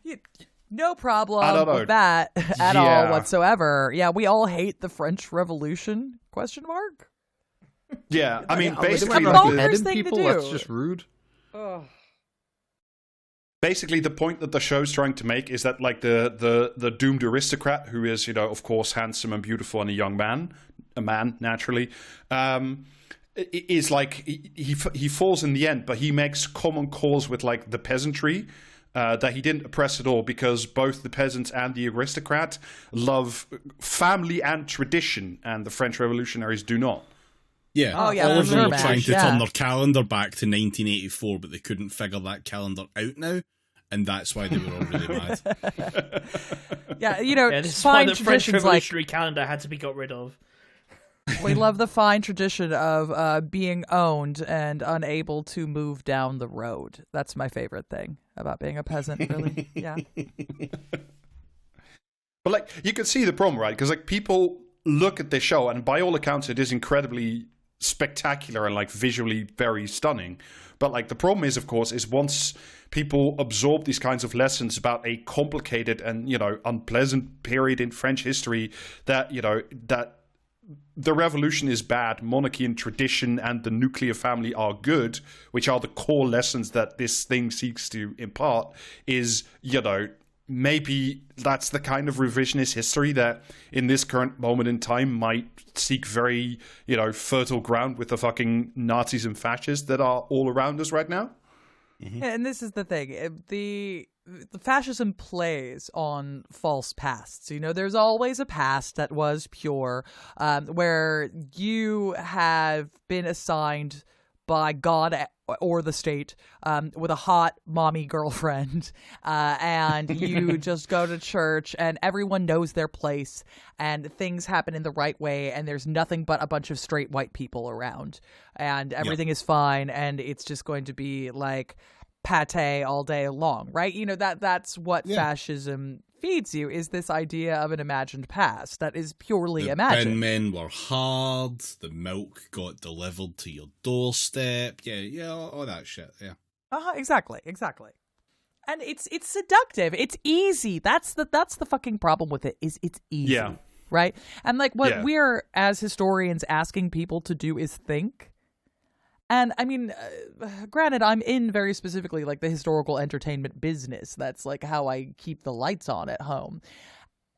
no problem with that at all whatsoever. Yeah, we all hate the French Revolution? ? Yeah, I mean, basically, people. That's just rude. Oh. Basically, the point that the show's trying to make is that the doomed aristocrat, who is of course handsome and beautiful and a man naturally, is he falls in the end, but he makes common cause with the peasantry. That he didn't oppress at all, because both the peasants and the aristocrat love family and tradition, and the French revolutionaries do not. Yeah, all of them were trying to turn their calendar back to 1984, but they couldn't figure that calendar out now, and that's why they were all really mad. This is why the French revolutionary calendar had to be got rid of. We love the fine tradition of being owned and unable to move down the road. That's my favorite thing about being a peasant, really. Yeah. But you can see the problem, right? Because people look at this show, and by all accounts, it is incredibly spectacular and visually very stunning. But the problem is, of course, is once people absorb these kinds of lessons about a complicated and unpleasant period in French history, that that the revolution is bad, monarchy and tradition and the nuclear family are good, which are the core lessons that this thing seeks to impart, is maybe that's the kind of revisionist history that in this current moment in time might seek very, fertile ground with the fucking Nazis and fascists that are all around us right now. Mm-hmm. Yeah, and this is the thing. The fascism plays on false pasts. There's always a past that was pure, where you have been assigned by God or the state with a hot mommy girlfriend, and you just go to church and everyone knows their place and things happen in the right way and there's nothing but a bunch of straight white people around and everything is fine and it's just going to be like pate all day long, right? You know, that's what fascism feeds you, is this idea of an imagined past that is purely imagined. Bin men were hard, the milk got delivered to your doorstep, all that shit, exactly. And it's seductive, it's easy. That's the fucking problem with it, is it's easy. Yeah. Right? And like what we're as historians asking people to do is think. And I mean, granted, I'm in very specifically like the historical entertainment business. That's like how I keep the lights on at home.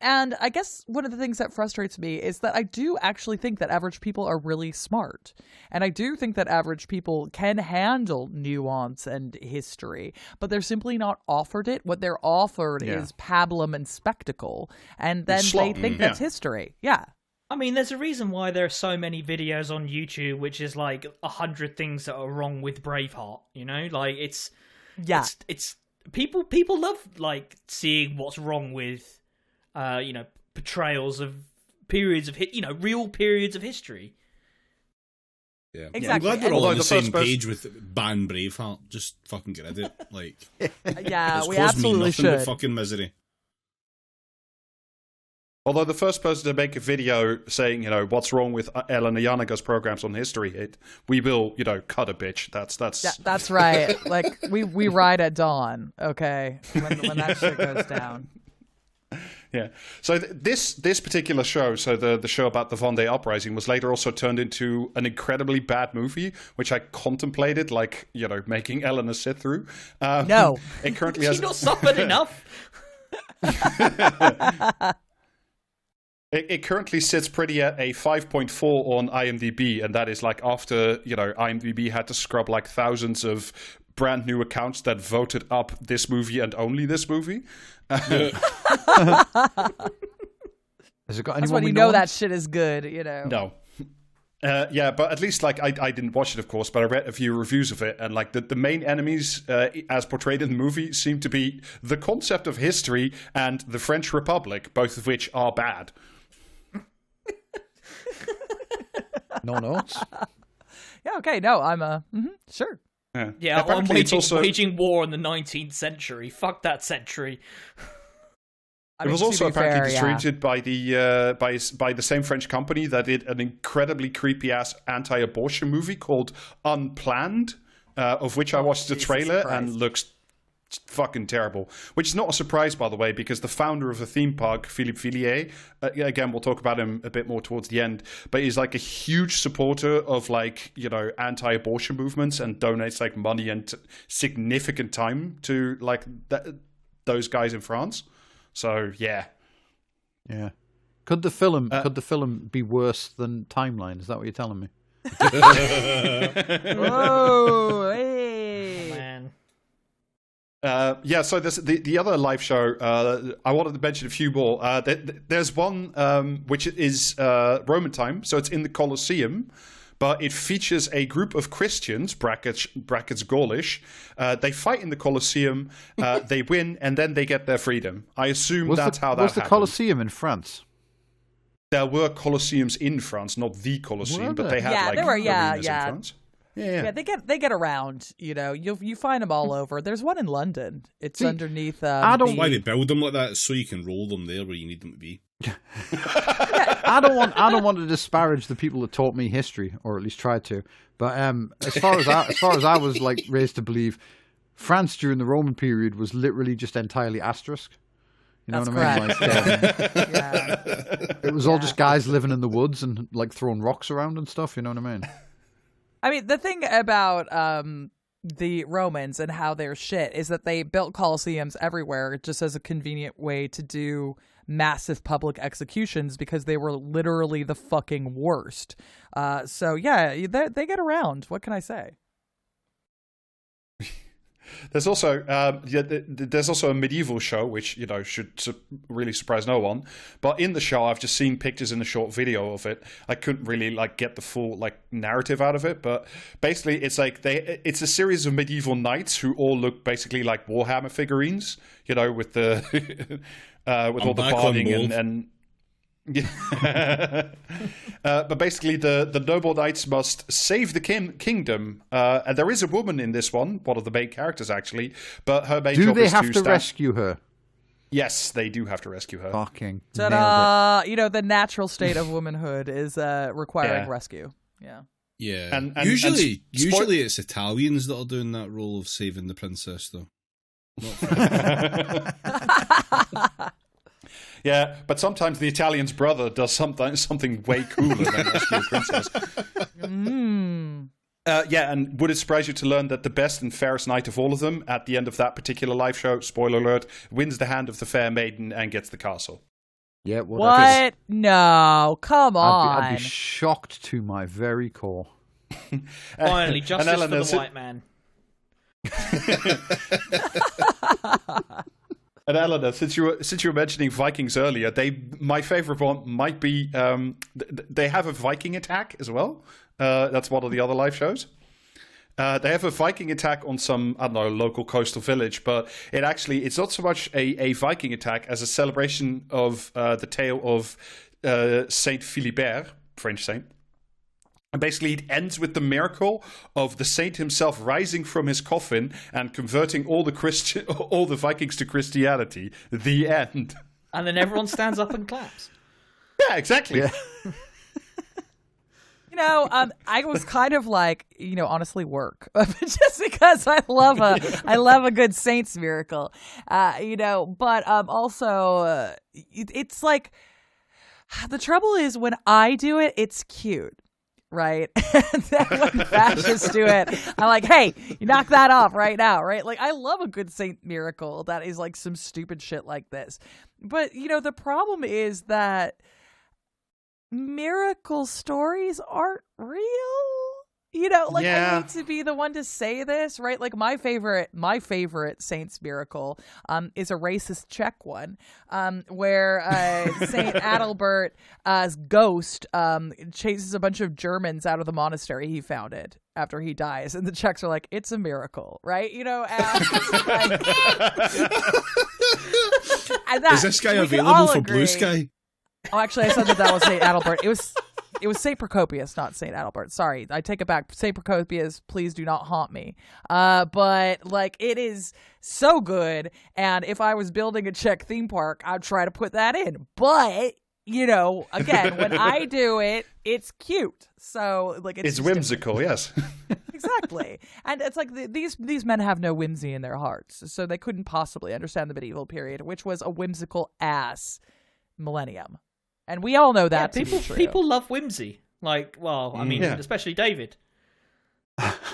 And I guess one of the things that frustrates me is that I do actually think that average people are really smart. And I do think that average people can handle nuance and history, but they're simply not offered it. What they're offered is pablum and spectacle. And then they think that's history. Yeah. I mean, there's a reason why there are so many videos on YouTube, which is like 100 things that are wrong with Braveheart. You know, like it's people love like seeing what's wrong with, portrayals of periods of real periods of history. Yeah, exactly. I'm glad we're all on the same page with ban Braveheart. Just fucking get rid of it. Like, we absolutely should. But fucking misery. Although the first person to make a video saying, what's wrong with Eleanor Janega's programs on History Hit, we will, cut a bitch. That's right. Like we ride at dawn. Okay, when that shit goes down. Yeah. So this particular show, so the show about the Vendée Uprising, was later also turned into an incredibly bad movie, which I contemplated, making Eleanor sit through. No, it currently has. She's not suffered enough. It currently sits pretty at a 5.4 on IMDb, and that is like after, IMDb had to scrub like thousands of brand new accounts that voted up this movie and only this movie. Has it got anyone? That's when you know that shit is good, No. But at least I didn't watch it, of course, but I read a few reviews of it, and like the main enemies as portrayed in the movie seem to be the concept of history and the French Republic, both of which are bad. No notes. Yeah, okay, no, I'm sure. Yeah, I'm waging war in the 19th century. Fuck that century. It was also apparently distributed by the same French company that did an incredibly creepy ass anti-abortion movie called Unplanned, of which I watched the trailer and looks fucking terrible. Which is not a surprise, by the way, because the founder of the theme park, Philippe Villiers, again, we'll talk about him a bit more towards the end, but he's like a huge supporter of anti-abortion movements and donates like money and significant time to those guys in France. So yeah. Could the film be worse than Timeline? Is that what you're telling me? Oh, hey. Man. So there's the other live show. I wanted to mention a few more. There's one which is Roman time, so it's in the Colosseum, but it features a group of Christians, brackets Gaulish. They fight in the Colosseum, they win, and then they get their freedom. I assume that's how that happened. Was the Colosseum in France? There were Colosseums in France, not the Colosseum, but they had there were, arenas in France. Yeah, they get around. You find them all over. There's one in London. It's underneath. I don't know why they build them like that, so you can roll them there where you need them to be. I don't want to disparage the people that taught me history, or at least tried to. But as far as I was raised to believe, France during the Roman period was literally just entirely asterisk. You know what I mean? It was all just guys living in the woods and throwing rocks around and stuff. You know what I mean? I mean, the thing about the Romans and how they're shit is that they built colosseums everywhere just as a convenient way to do massive public executions because they were literally the fucking worst. So, yeah, they get around. What can I say? There's also there's also a medieval show which should really surprise no one. But in the show, I've just seen pictures in a short video of it. I couldn't really get the full narrative out of it. But basically, it's a series of medieval knights who all look basically like Warhammer figurines. With the with all the barding and but basically, the noble knights must save the kingdom, and there is a woman in this one of the main characters actually. But her main job is to Do they have to rescue her? Yes, they do have to rescue her. Fucking ta-da! The natural state of womanhood is requiring rescue. Yeah. Yeah. And usually it's Italians that are doing that role of saving the princess, though. Yeah, but sometimes the Italian's brother does something way cooler than rescue a princess. Yeah, and would it surprise you to learn that the best and fairest knight of all of them, at the end of that particular live show, spoiler alert, wins the hand of the fair maiden and gets the castle? Yeah, what? No, come on. I'd be shocked to my very core. Finally, justice for the white man. And Eleanor, since you were mentioning Vikings earlier, my favorite one might be they have a Viking attack as well. That's one of the other live shows. They have a Viking attack on some, I don't know, local coastal village, but it's not so much a Viking attack as a celebration of the tale of Saint Philibert, French saint. And basically, it ends with the miracle of the saint himself rising from his coffin and converting all the Vikings to Christianity. The end. And then everyone stands up and claps. Yeah, exactly. Yeah. I was kind of honestly work, just because I love a good saint's miracle, but also it's like the trouble is when I do it, it's cute. Right? And then when fascists do it, I'm like, hey, you knock that off right now, right? I love a good saint miracle that is some stupid shit like this. But, the problem is that miracle stories aren't real. I need to be the one to say this, right? My favorite saint's miracle is a racist Czech one, where Saint Adalbert's ghost chases a bunch of Germans out of the monastery he founded after he dies, and the Czechs are like, "It's a miracle," right? And is this guy available for Blue Sky? Oh, actually, I said that was Saint Adalbert. It was St. Procopius, not St. Adalbert. Sorry, I take it back. St. Procopius, please do not haunt me. But it is so good, and if I was building a Czech theme park, I'd try to put that in. But, again, when I do it, it's cute. So, it's whimsical, yes. Exactly. And it's these men have no whimsy in their hearts, so they couldn't possibly understand the medieval period, which was a whimsical ass millennium. And we all know that people love whimsy. Especially David.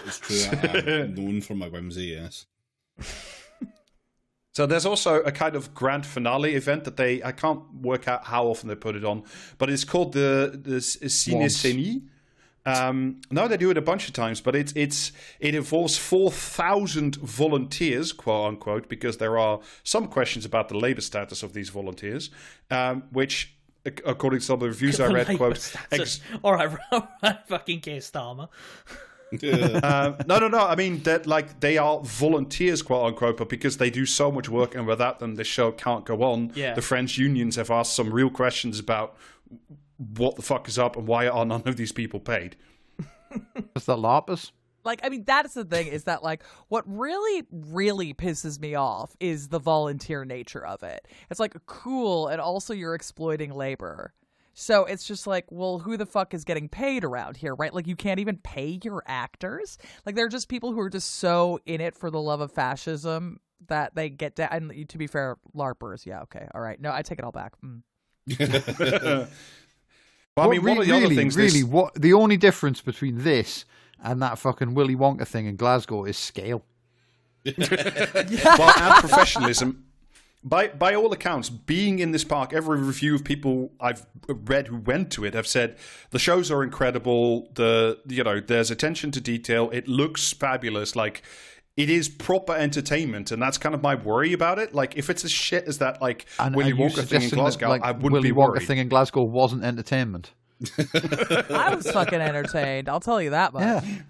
It's true. I'm known for my whimsy, yes. So there's also a kind of grand finale event that I can't work out how often they put it on, but it's called the Cinécénie. No, they do it a bunch of times, but it involves 4,000 volunteers, quote unquote, because there are some questions about the labor status of these volunteers, which, according to some of the reviews I read, quote, all right, fucking Keir Starmer. No. I mean, that they are volunteers, quote unquote, but because they do so much work, and without them, the show can't go on. Yeah. The French unions have asked some real questions about what the fuck is up and why are none of these people paid. It's the LARPers. That's the thing, is that what really, really pisses me off is the volunteer nature of it. It's cool, and also you're exploiting labor. So it's just well, who the fuck is getting paid around here, right? You can't even pay your actors. They're just people who are just so in it for the love of fascism that they get down. And to be fair, LARPers, yeah, okay, all right. No, I take it all back. Well, I mean, one of the other things... what the only difference between this and that fucking Willy Wonka thing in Glasgow is scale. Well, and professionalism. By all accounts, being in this park, every review of people I've read who went to it have said the shows are incredible. There's attention to detail. It looks fabulous. it is proper entertainment, and that's kind of my worry about it. Like, if it's as shit as that, like, And Willy are you Wonka thing in suggesting Glasgow, that, like, I wouldn't Willy be Wonka worried. thing in Glasgow wasn't entertainment? I was fucking entertained. I'll tell you that much. Yeah.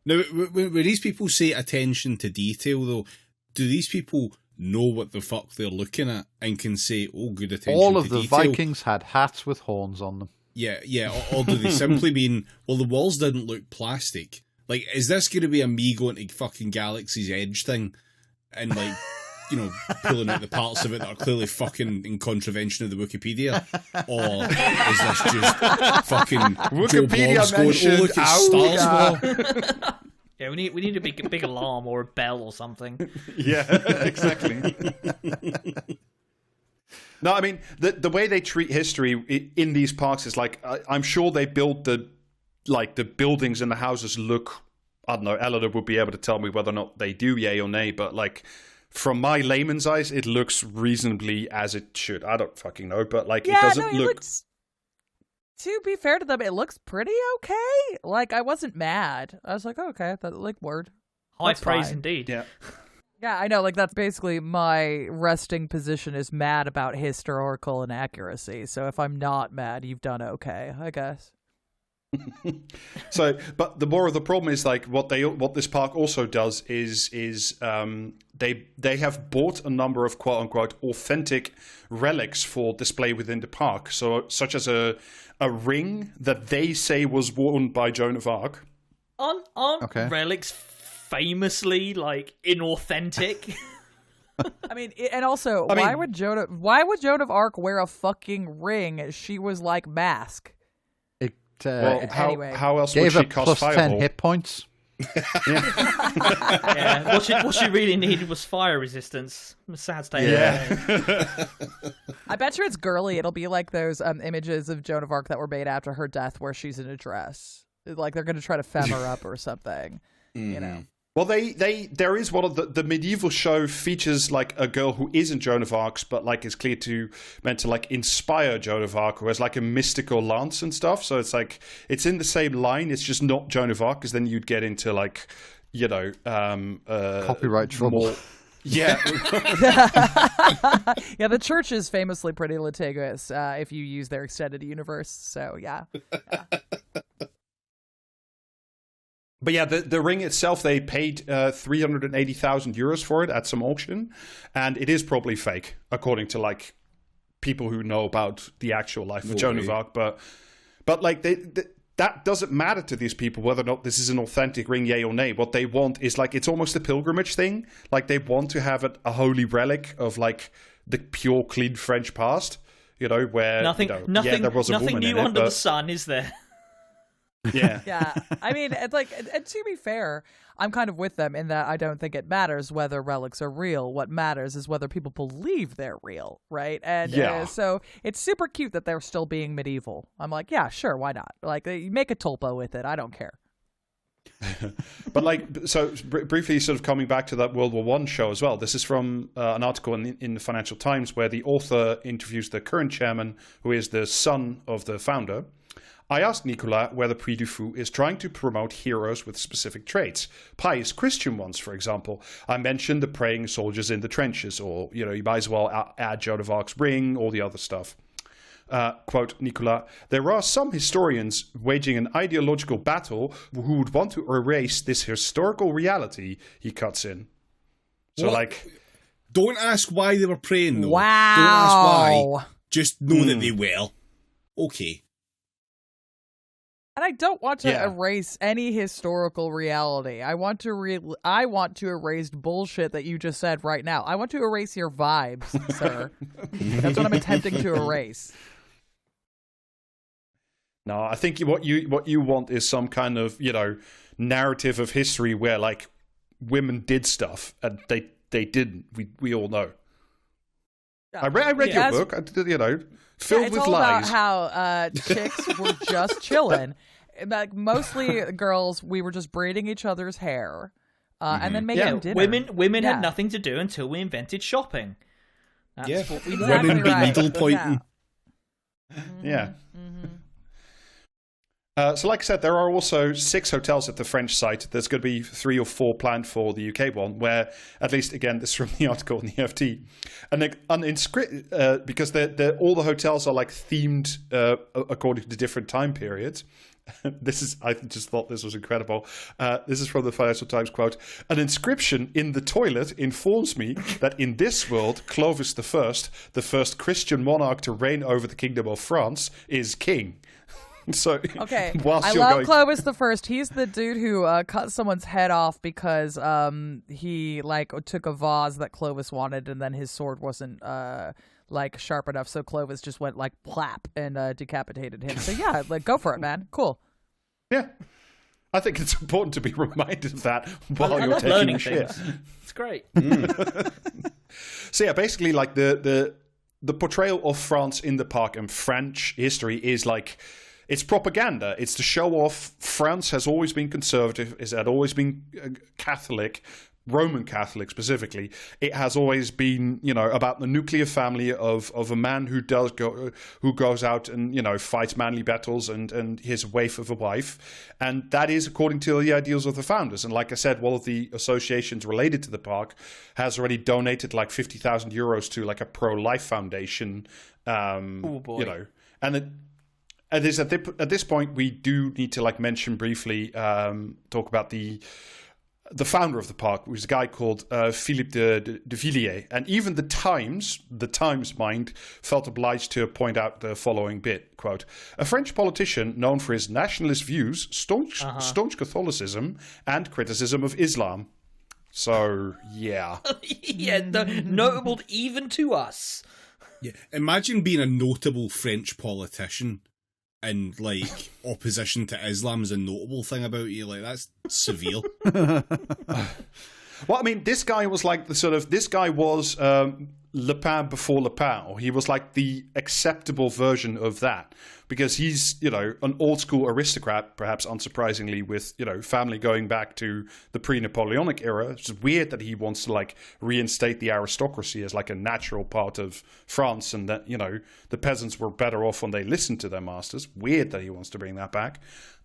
Now, when these people say attention to detail, though, do these people know what the fuck they're looking at and can say, "Oh, good attention All to of the detail"? Vikings had hats with horns on them. Yeah, or do they simply mean, well, the walls didn't look plastic? Like, is this going to be a me going to fucking Galaxy's Edge thing and, like, you know, pulling out the parts of it that are clearly fucking in contravention of the Wikipedia? Or is this just fucking Joe Wikipedia Blogs going, mentioned, "Oh, look, it's Stars War"? Yeah, we need a big alarm or a bell or something. Yeah, exactly. No, I mean, the way they treat history in these parks is like, I'm sure they build the buildings and the houses look, I don't know, Eleanor would be able to tell me whether or not they do, yay or nay, but like, from my layman's eyes, it looks reasonably as it should. I don't fucking know, but like, it doesn't look... To be fair to them, it looks pretty okay. Like, I wasn't mad. I was like, oh, okay, that, like, word. High That's praise fine. indeed. Yeah. Yeah, I know, like, that's basically my resting position is mad about historical inaccuracy. So if I'm not mad, you've done okay, I guess. So, but the more of the problem is like what this park also does is they have bought a number of quote unquote authentic relics for display within the park. So, such as a ring that they say was worn by Joan of Arc. Aren't relics famously like inauthentic? I mean, and also, why would Joan of Arc wear a fucking ring? She was like Mask. Anyway. How else would Gave she her cost plus Fireball? 10 hit points. Yeah. What she really needed was fire resistance. Sad state. Yeah. I bet you it's girly. It'll be like those images of Joan of Arc that were made after her death where she's in a dress. Like they're going to try to femme her up or something. You know. Well, there is one of the medieval show features like a girl who isn't Joan of Arc's, but like is meant to like inspire Joan of Arc, who has like a mystical lance and stuff. So it's like it's in the same line. It's just not Joan of Arc, because then you'd get into like, you know, copyright trouble. Yeah. Yeah, the church is famously pretty litigious if you use their extended universe. So yeah. But yeah, the ring itself, they paid 380,000 euros for it at some auction, and it is probably fake, according to like people who know about the actual life of Joan of Arc. But like that doesn't matter to these people whether or not this is an authentic ring, yay or nay. What they want is like, it's almost a pilgrimage thing. Like they want to have a holy relic of like the pure, clean French past. You know, where nothing there was a woman new in it, under the sun, is there? Yeah. Yeah. I mean, it's like, and to be fair, I'm kind of with them in that I don't think it matters whether relics are real. What matters is whether people believe they're real, right? And so it's super cute that they're still being medieval. I'm like, yeah, sure, why not? Like, make a tulpa with it. I don't care. But like, so briefly, sort of coming back to that World War I show as well. This is from an article in the Financial Times where the author interviews the current chairman, who is the son of the founder. I asked Nicolas whether Puy du Fou is trying to promote heroes with specific traits, pious Christian ones, for example. I mentioned the praying soldiers in the trenches, or, you know, you might as well add Joan of Arc's ring, all the other stuff. Quote, Nicolas, there are some historians waging an ideological battle who would want to erase this historical reality, he cuts in. So, Don't ask why they were praying, though. Wow. Don't ask why. Just know that they were. Okay. And I don't want to erase any historical reality. I want to erase bullshit that you just said right now. I want to erase your vibes, sir. That's what I'm attempting to erase. No, I think what you want is some kind of, you know, narrative of history where like women did stuff and they didn't. We all know. I read your book. You know, filled with lies. It's all about how chicks were just chilling. Like mostly girls, we were just braiding each other's hair, and then making dinner. Women had nothing to do until we invented shopping. That's what we women be needle pointing. Yeah. So like I said, there are also 6 hotels at the French site. There's going to be 3 or 4 planned for the UK one, where, at least, again, this is from the article in the FT, because all the hotels are like themed according to different time periods. I just thought this was incredible. This is from the Financial Times, quote, "An inscription in the toilet informs me that in this world, Clovis I, the first Christian monarch to reign over the Kingdom of France, is king." So, okay, whilst I you're love going... Clovis the First. He's the dude who cut someone's head off because he took a vase that Clovis wanted, and then his sword wasn't sharp enough, so Clovis just went plap and decapitated him. So yeah, go for it, man. Cool. Yeah, I think it's important to be reminded of that while you're love taking learning shit. things. It's great. So yeah, basically, the portrayal of France in the park and French history is it's propaganda. It's to show off France has always been conservative, it had always been Catholic, Roman Catholic specifically. It has always been, about the nuclear family of a man who goes out and, fights manly battles and his waif of a wife. And that is according to the ideals of the founders. And like I said, one of the associations related to the park has already donated 50,000 euros to a pro-life foundation. Oh boy. And at this point, we do need to mention briefly, talk about the founder of the park, which is a guy called Philippe de Villiers. And even the Times mind, felt obliged to point out the following bit, quote, "A French politician known for his nationalist views, staunch Catholicism, and criticism of Islam." So, yeah. Yeah, notable even to us. Yeah, imagine being a notable French politician and opposition to Islam is a notable thing about you. That's severe. Well, I mean, this guy was this guy was Le Pen before Le Pen, or he was the acceptable version of that, because he's, an old school aristocrat, perhaps unsurprisingly, with, family going back to the pre-Napoleonic era. It's weird that he wants to reinstate the aristocracy as a natural part of France, and that, the peasants were better off when they listened to their masters. Weird that he wants to bring that back.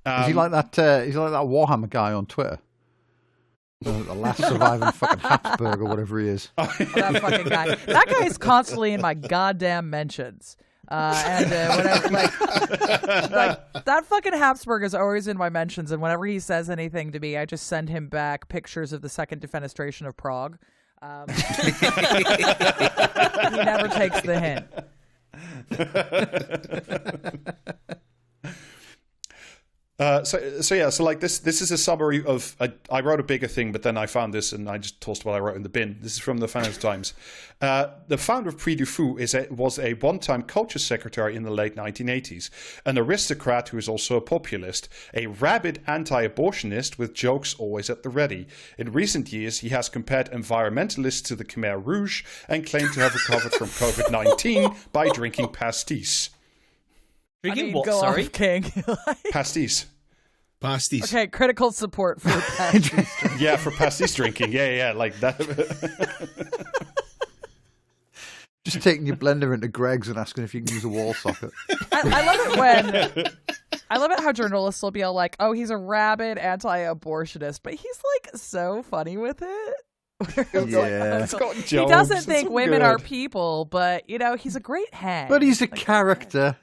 Is he like that? He's like that Warhammer guy on Twitter. The last surviving fucking Habsburg or whatever he is. That fucking guy. That guy is constantly in my goddamn mentions. Whenever, that fucking Habsburg is always in my mentions, and whenever he says anything to me, I just send him back pictures of the Second Defenestration of Prague. He never takes the hint. This is a summary of. I wrote a bigger thing, but then I found this and I just tossed what I wrote in the bin. This is from the Financial Times. The founder of Prix du Fou was a one-time culture secretary in the late 1980s, an aristocrat who is also a populist, a rabid anti-abortionist with jokes always at the ready. In recent years, he has compared environmentalists to the Khmer Rouge and claimed to have recovered from COVID-19 by drinking pastis. Drinking what? Sorry, King. Pastis. Okay, critical support for pastis. Yeah, for pastis drinking. Yeah, like that. Just taking your blender into Greg's and asking if you can use a wall socket. I love it how journalists will be all like, "Oh, he's a rabid anti-abortionist," but he's so funny with it. Yeah, it's got jokes. He doesn't think it's women good. are people, but he's a great hang. But he's a character.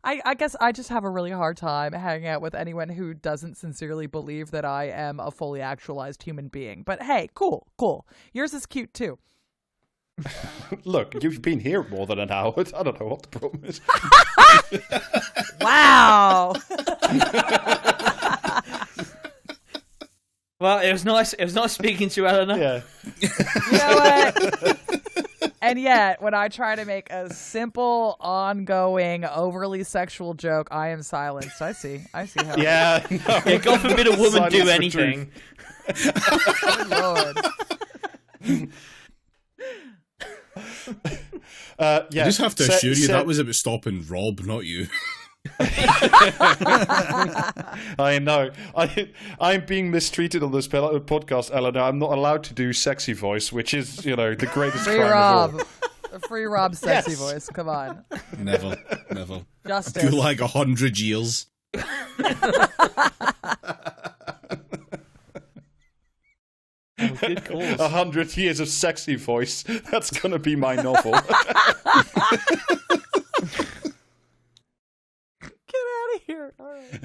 I guess I just have a really hard time hanging out with anyone who doesn't sincerely believe that I am a fully actualized human being. But hey, cool. Yours is cute too. Look, you've been here more than an hour. I don't know what the problem is. Wow. Well, it was nice. It was nice speaking to you, Eleanor. Yeah. You know what? And yet, when I try to make a simple, ongoing, overly sexual joke, I am silenced. I see how. Yeah. No. Yeah, God forbid a woman Silence do for anything. Good Lord. I just have to assure you that was about stopping Rob, not you. I know. I'm being mistreated on this podcast, Eleanor. I'm not allowed to do sexy voice, which is, the greatest Free crime Rob. of Free Rob's sexy Yes. voice. Come on. Never. Justice. Gulag 100 years. Good cause. 100 years of sexy voice. That's gonna be my novel. Get out of here. All right.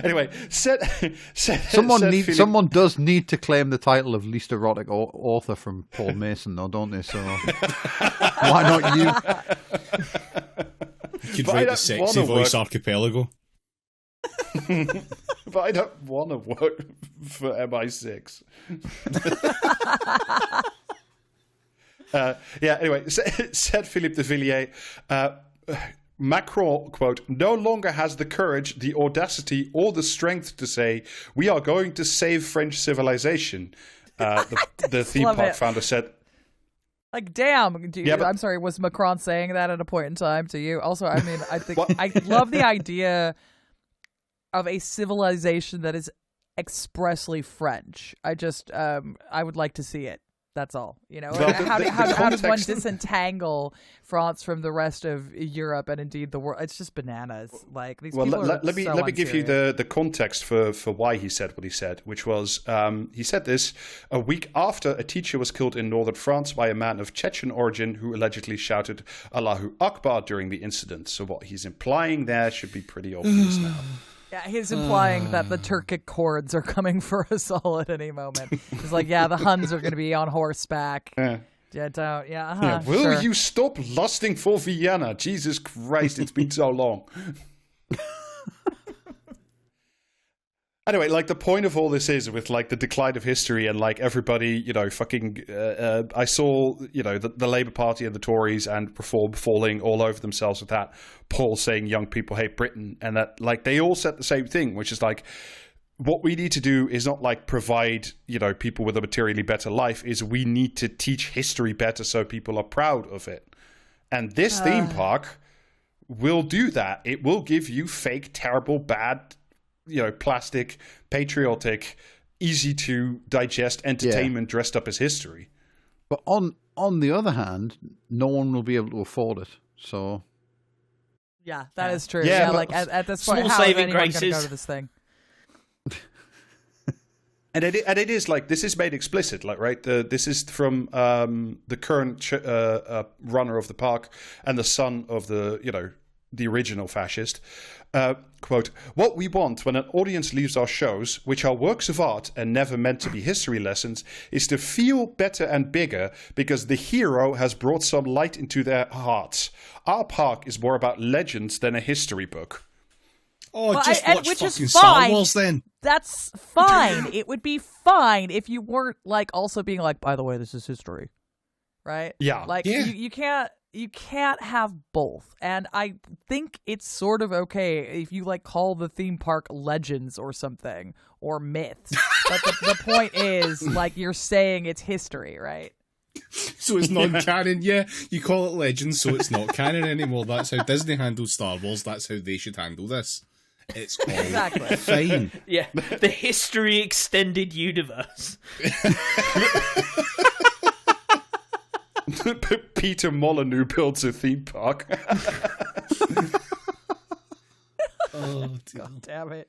Anyway, Someone does need to claim the title of least erotic author from Paul Mason, though, don't they? So why not you? You could But I write the don't sexy wanna voice work- archipelago. But I don't want to work for MI6. Anyway, said Philippe de Villiers, Macron, quote, no longer has the courage, the audacity, or the strength to say, we are going to save French civilization. The theme Love park it. founder said, Like, damn. Yeah, but- I'm sorry. Was Macron saying that at a point in time to you? Also, I mean, I think What? I love the idea of a civilization that is expressly French. I just, I would like to see it. That's all. You know, Well, how does one context- disentangle France from the rest of Europe and indeed the world? It's just bananas. Like these well, people are let me so let me give you unserious. the context for why he said what he said, which was he said this a week after a teacher was killed in northern France by a man of Chechen origin who allegedly shouted Allahu Akbar during the incident. So what he's implying there should be pretty obvious now. Yeah, he's implying that the Turkic hordes are coming for us all at any moment. He's like, yeah, the Huns are going to be on horseback. Yeah. Yeah, don't. Yeah, Yeah, will sure. you stop lusting for Vienna? Jesus Christ, it's been so long. Anyway, like the point of all this is with like the decline of history and like everybody, you know, fucking. I saw, you know, the Labour Party and the Tories and Reform falling all over themselves with that poll saying young people hate Britain, and that like they all said the same thing, which is like what we need to do is not like provide, you know, people with a materially better life. Is we need to teach history better so people are proud of it, and this theme park will do that. It will give you fake, terrible, bad, you know, plastic, patriotic, easy to digest entertainment dressed up as history. But on the other hand, no one will be able to afford it. So Yeah, that is true. Yeah, Yeah, but like at this small point, how is saving anyone going to go graces. to this thing? And it is like, this is made explicit, like, right? This is from the current runner of the park and the son of the, you know, the original fascist. Quote, what we want when an audience leaves our shows, which are works of art and never meant to be history lessons, is to feel better and bigger because the hero has brought some light into their hearts. Our park is more about legends than a history book. Oh, Well, just watch which is fucking Star fine. Wars then. That's fine. It would be fine if you weren't like also being like, by the way, this is history, right? Yeah. Like Yeah. you can't have both. And I think it's sort of okay if you like call the theme park legends or something or myths. But the point is like you're saying it's history, right? So it's non-canon. Yeah, you call it legends, so it's not canon anymore. That's how Disney handles Star Wars. That's how they should handle this. It's all Exactly. fine. Yeah, the history extended universe. Peter Molyneux builds a theme park. Oh, dear. Damn it.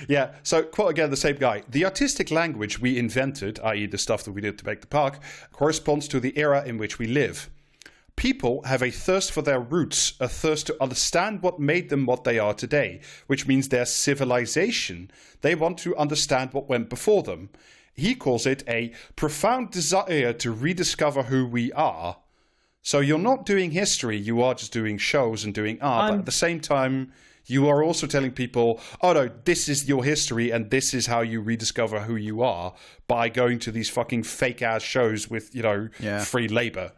Yeah, so quote again the same guy. The artistic language we invented, i.e. the stuff that we did to make the park, corresponds to the era in which we live. People have a thirst for their roots, a thirst to understand what made them what they are today, which means their civilization. They want to understand what went before them. He calls it a profound desire to rediscover who we are. So you're not doing history, you are just doing shows and doing art, but at the same time, you are also telling people, oh no, this is your history and this is how you rediscover who you are by going to these fucking fake-ass shows with, you know, free labor.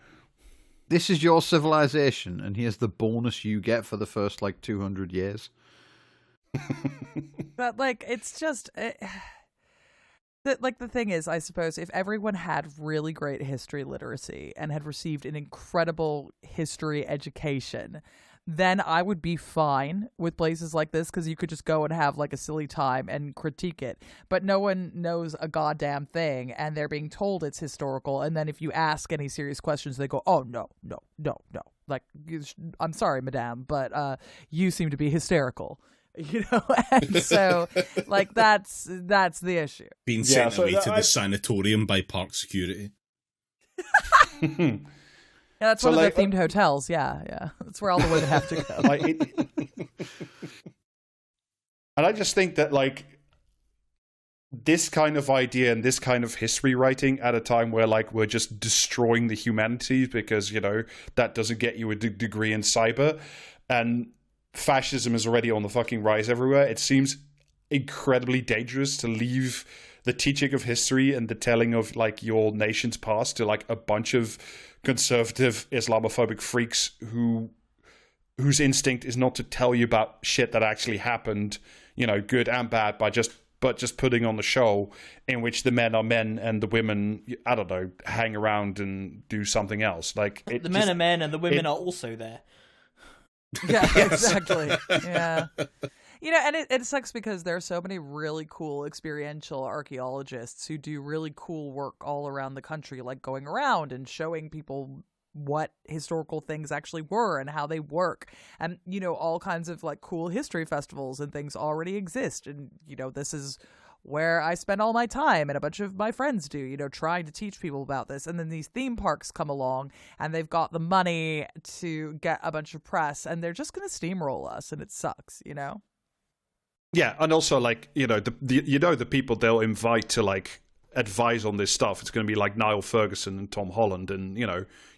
this is your civilization, and here's the bonus you get for the first, 200 years. But, it's just... the thing is, I suppose, if everyone had really great history literacy and had received an incredible history education, then I would be fine with places like this because you could just go and have like a silly time and critique it. But no one knows a goddamn thing, and they're being told it's historical. And then if you ask any serious questions, they go, "Oh no, no, no, no! Like, I'm sorry, madame, but you seem to be hysterical." You know, and so like that's the issue. Being sent away to the sanatorium by park security. Yeah, that's one of the themed hotels. Yeah, that's where all the women have to go. And I just think that like this kind of idea and this kind of history writing at a time where like we're just destroying the humanities because, you know, that doesn't get you a degree in cyber, and fascism is already on the fucking rise everywhere. It seems incredibly dangerous to leave the teaching of history and the telling of like your nation's past to like a bunch of conservative Islamophobic freaks whose instinct is not to tell you about shit that actually happened, you know, good and bad, but just putting on the show in which the men are men and the women, I don't know, hang around and do something else. Like the men are men and the women are also there. Yeah, exactly. Yeah. You know, and it sucks because there are so many really cool experiential archaeologists who do really cool work all around the country, like going around and showing people what historical things actually were and how they work. And, you know, all kinds of like cool history festivals and things already exist. And, you know, this is where I spend all my time and a bunch of my friends do, you know, trying to teach people about this. And then these theme parks come along and they've got the money to get a bunch of press and they're just going to steamroll us, and it sucks, you know? Yeah, and also like, you know, the people they'll invite to like advise on this stuff, it's going to be like Niall Ferguson and Tom Holland, and you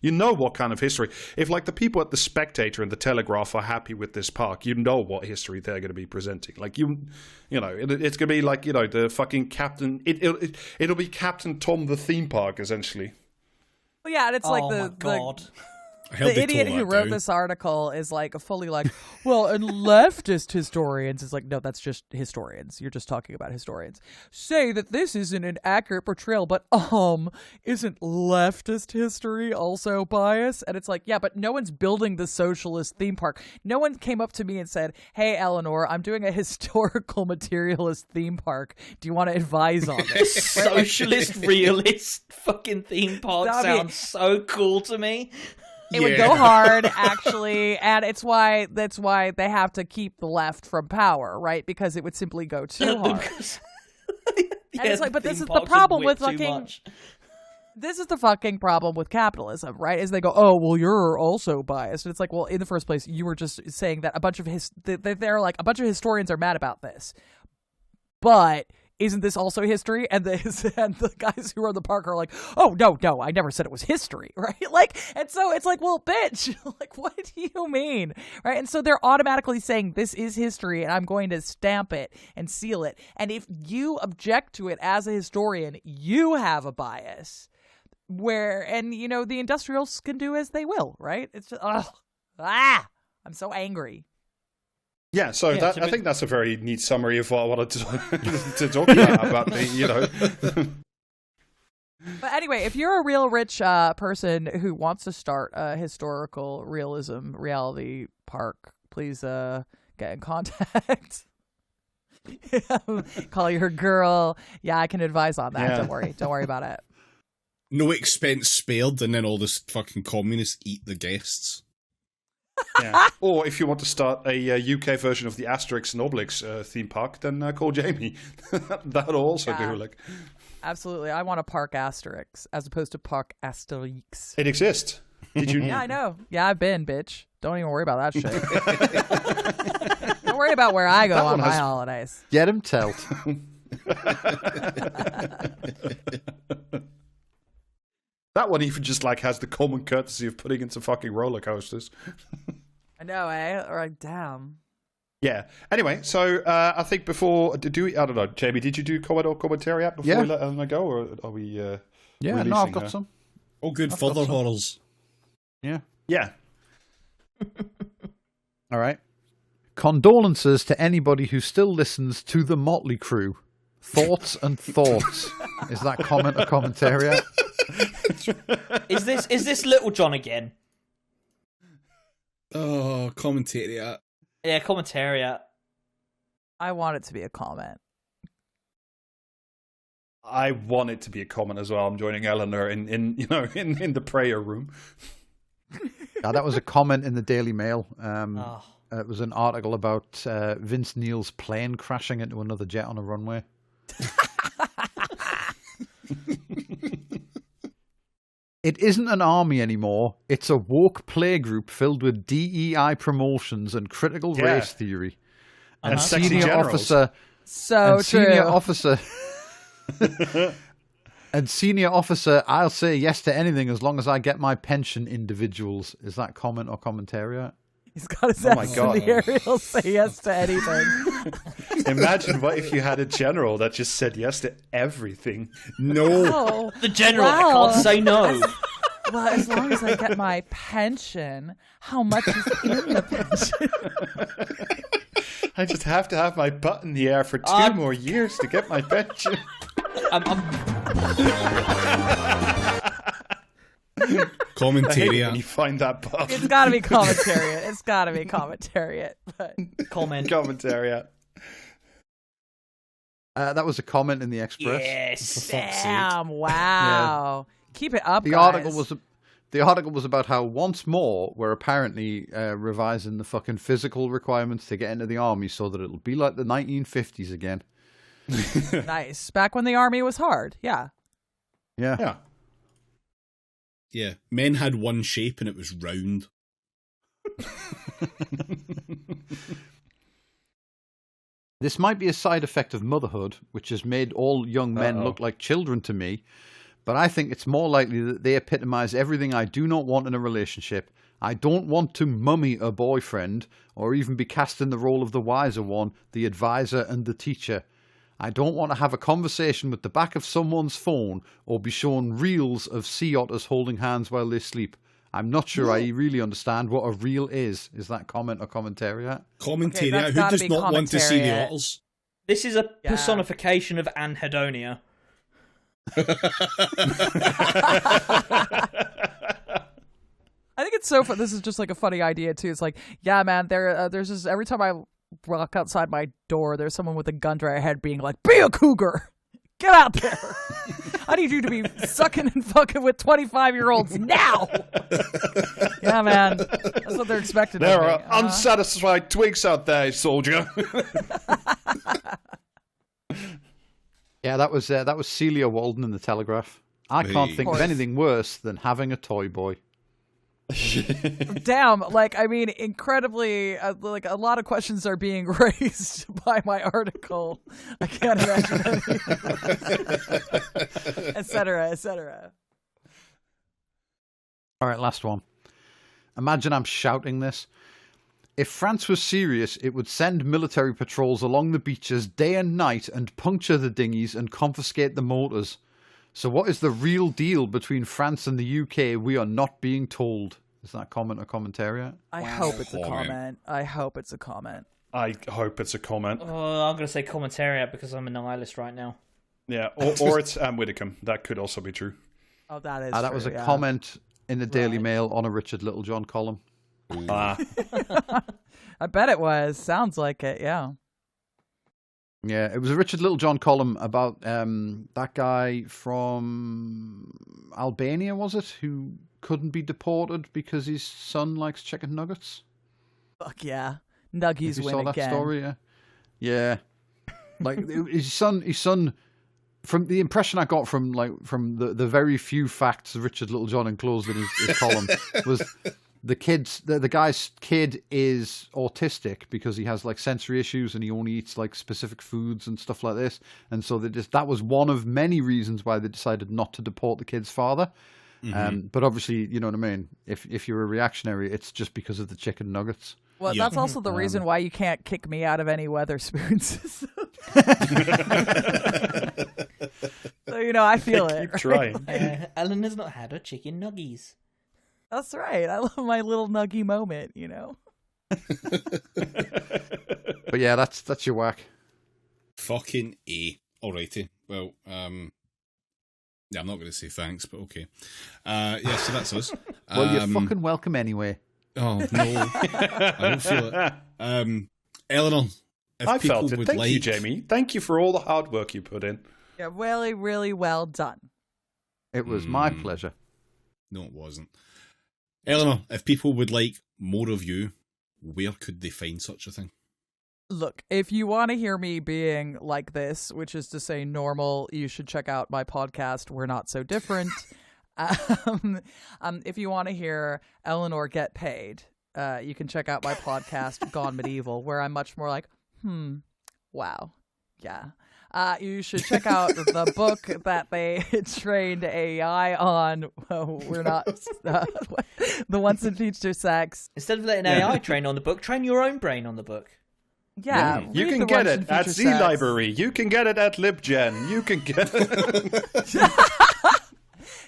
know what kind of history. If like the people at the Spectator and the Telegraph are happy with this park, you know what history they're going to be presenting. Like you know, it's going to be like, you know, the fucking captain. It'll be Captain Tom the theme park essentially. Well, yeah, and it's like the idiot who wrote this article is like fully like, well, and leftist historians is like, no, that's just historians. You're just talking about historians. Say that this isn't an accurate portrayal, but isn't leftist history also biased? And it's like, yeah, but no one's building the socialist theme park. No one came up to me and said, hey, Eleanor, I'm doing a historical materialist theme park. Do you want to advise on this? Socialist realist fucking theme park sounds so cool to me. It would go hard, actually, and that's why they have to keep the left from power, right? Because it would simply go too hard. And it's like, but this is the problem with fucking. This is the fucking problem with capitalism, right? Is they go, oh, well, you're also biased, and it's like, well, in the first place, you were just saying that a bunch of historians are mad about this, but. Isn't this also history? And the guys who run the park are like, oh, no, I never said it was history, right? Like, and so it's like, well, bitch, like, what do you mean, right? And so they're automatically saying this is history, and I'm going to stamp it and seal it. And if you object to it as a historian, you have a bias. And you know, the industrials can do as they will, right? It's just, I'm so angry. Yeah, so I think that's a very neat summary of what I wanted to talk about the, you know. But anyway, if you're a real rich person who wants to start a historical realism reality park, please get in contact. Call your girl. Yeah, I can advise on that. Yeah. Don't worry about it. No expense spared, and then all this fucking communists eat the guests. Yeah. Or if you want to start a UK version of the Asterix and Obelix theme park, then call Jamie. That'll also do. Like, absolutely, I want to park Asterix as opposed to park Asterix. It exists. Did you? Yeah, I know. Yeah, I've been, bitch. Don't even worry about that shit. Don't worry about where I go on my holidays. Get him telt. That one even just like has the common courtesy of putting into fucking roller coasters. I know, eh? Or like, damn. Yeah. Anyway, so I think before I don't know, Jamie, did you do comment or commentary app before we let Eleanor go, or are we? Yeah, no, I've got some. Oh, good further horrors. Yeah. Yeah. All right. Condolences to anybody who still listens to the Motley Crew. Thoughts and thoughts. Is that comment or commentary? Is this Little John again? Oh, commentariat. Yeah, commentariat. I want it to be a comment. I want it to be a comment as well. I'm joining Eleanor in the prayer room. That was a comment in the Daily Mail. Oh. It was an article about Vince Neil's plane crashing into another jet on a runway. It isn't an army anymore. It's a woke playgroup filled with DEI promotions and critical race theory. And sexy senior generals. officer. So and true. senior officer. And senior officer, I'll say yes to anything as long as I get my pension. Individuals. Is that comment or commentariat? He's got his Oh my ass God. in the air. He'll say yes to anything. Imagine what if you had a general that just said yes to everything. No. Oh, The general, I Wow. can't say no. well, as long as I get my pension, how much is in the pension? I just have to have my butt in the air for 2 more years to get my pension. I'm I hate it when Commentariat. you find that button. It's got to be commentariat. It's got to be commentariat. But comment. Commentariat. That was a comment in the Express. Yes. damn! Wow. Keep it up, The guys. article was about how once more we're apparently revising the fucking physical requirements to get into the army so that it'll be like the 1950s again. Nice. Back when the army was hard. Yeah. Yeah. Yeah. Yeah. Men had one shape and it was round. This might be a side effect of motherhood, which has made all young men look like children to me, but I think it's more likely that they epitomize everything I do not want in a relationship. I don't want to mummy a boyfriend, or even be cast in the role of the wiser one, the advisor and the teacher. I don't want to have a conversation with the back of someone's phone, or be shown reels of sea otters holding hands while they sleep. I'm not sure I really understand what a reel is. Is that comment or commentariat? Commentariat. that's Who gotta does be not want to see the commentariat. otters? This is a Yeah. personification of anhedonia. I think it's so fun. This is just like a funny idea too. It's like, yeah, man. There's this every time I walk outside my door, there's someone with a gun to their head, being like, "Be a cougar, get out there. I need you to be sucking and fucking with 25-year-olds now." Yeah, man. That's what they're expecting. There of me. are unsatisfied twigs out there, soldier. Yeah, that was Celia Walden in the Telegraph. I can't Hey. think of anything worse than having a toy boy. Damn, like, I mean, incredibly, like, a lot of questions are being raised by my article. I can't imagine anything. Et cetera, et cetera. All right, last one. Imagine I'm shouting this. If France was serious, it would send military patrols along the beaches day and night and puncture the dinghies and confiscate the motors. So what is the real deal between France and the UK we are not being told? Is that comment or commentariat? I hope it's a Comment. comment. I hope it's a comment. I hope it's a comment. Oh, I'm going to say commentariat because I'm a nihilist right now. Yeah, or it's Widdicombe. That could also be true. Oh, that is That true, was a yeah. comment in the Daily Right. Mail on a Richard Littlejohn column. Ah, I bet it was. Sounds like it, yeah. Yeah, it was a Richard Littlejohn column about that guy from Albania, was it, who couldn't be deported because his son likes chicken nuggets? Fuck yeah. If Nuggies you win saw that again. story, yeah. Like his son. From the impression I got from the very few facts Richard Littlejohn enclosed in his column was the guy's kid is autistic because he has like sensory issues and he only eats like specific foods and stuff like this, and so that was one of many reasons why they decided not to deport the kid's father. But obviously, you know what I mean. If you're a reactionary, it's just because of the chicken nuggets. Well, Yeah. that's also the reason why you can't kick me out of any Weatherspoons. So, you know, I feel it. keep trying. Eleanor's not had her chicken nuggies. That's right. I love my little nuggy moment, you know. But yeah, that's your whack. Fucking A. Alrighty. Well, yeah, I'm not going to say thanks, but okay. Yeah, so that's us. Well, you're fucking welcome anyway. Oh no, I don't feel it. Eleanor, if I people felt it. would Thank like, you, Jamie. Thank you for all the hard work you put in. Yeah, really, really well done. It was my pleasure. No, it wasn't. Eleanor, if people would like more of you, where could they find such a thing? Look, if you want to hear me being like this, which is to say normal, you should check out my podcast, We're Not So Different. If you want to hear Eleanor get paid, you can check out my podcast, Gone Medieval, where I'm much more like, wow, yeah. You should check out the book that they trained AI on. We're not the ones that teach to sex. Instead of letting AI train on the book, train your own brain on the book. Yeah, You can get it at Z Library. You can get it at LibGen. You can get it.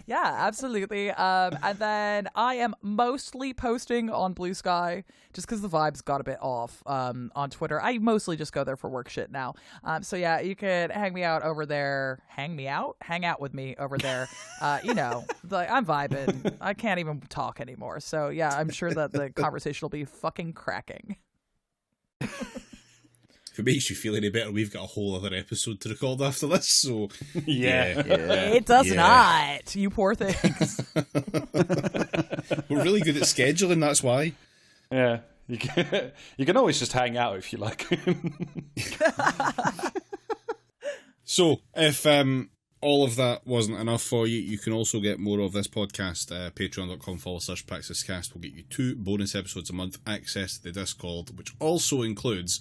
Yeah, absolutely. And then I am mostly posting on Blue Sky just because the vibes got a bit off on Twitter. I mostly just go there for work shit now. So yeah, you could hang me out over there. Hang out with me over there. I'm vibing. I can't even talk anymore. So yeah, I'm sure that the conversation will be fucking cracking. If it makes you feel any better, we've got a whole other episode to record after this, so... Yeah. It does not, you poor things. We're really good at scheduling, that's why. Yeah. You can always just hang out if you like. So, if all of that wasn't enough for you, you can also get more of this podcast. Patreon.com/PraxisCast will get you 2 bonus episodes a month, access to the Discord, which also includes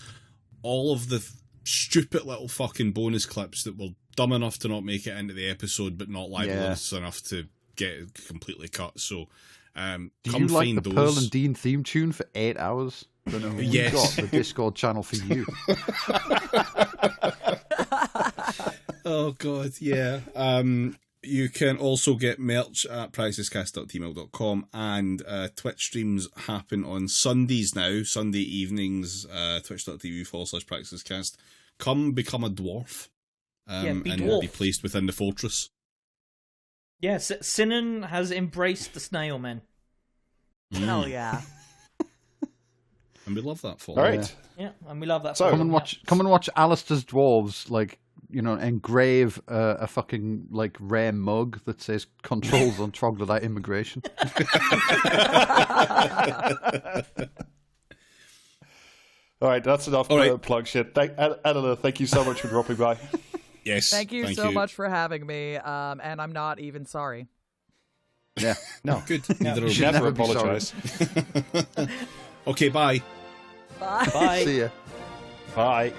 all of the stupid little fucking bonus clips that were dumb enough to not make it into the episode, but not libelous enough to get it completely cut. So, Do come you like find the those. Pearl and Dean theme tune for 8 hours? Don't know. We've Yes. got the Discord channel for you. Oh god, yeah. You can also get merch at praxiscast.gmail.com, and Twitch streams happen on Sundays now, Sunday evenings, twitch.tv/praxiscast. Come become a dwarf and dwarf. be placed within the fortress. Yes, Sinan has embraced the snail men. Hell yeah. And we love that for All right. Yeah, and we love that. So- for Come and watch Alistair's dwarves engrave a fucking rare mug that says "Controls on Troglodyte Immigration." All right, that's enough plug shit. Eleanor, thank you so much for dropping by. Yes. Thank you so much for having me. And I'm not even sorry. Yeah, No. Good. You Neither of should us. never be sorry. apologize. Okay, bye. Bye. See ya. Bye.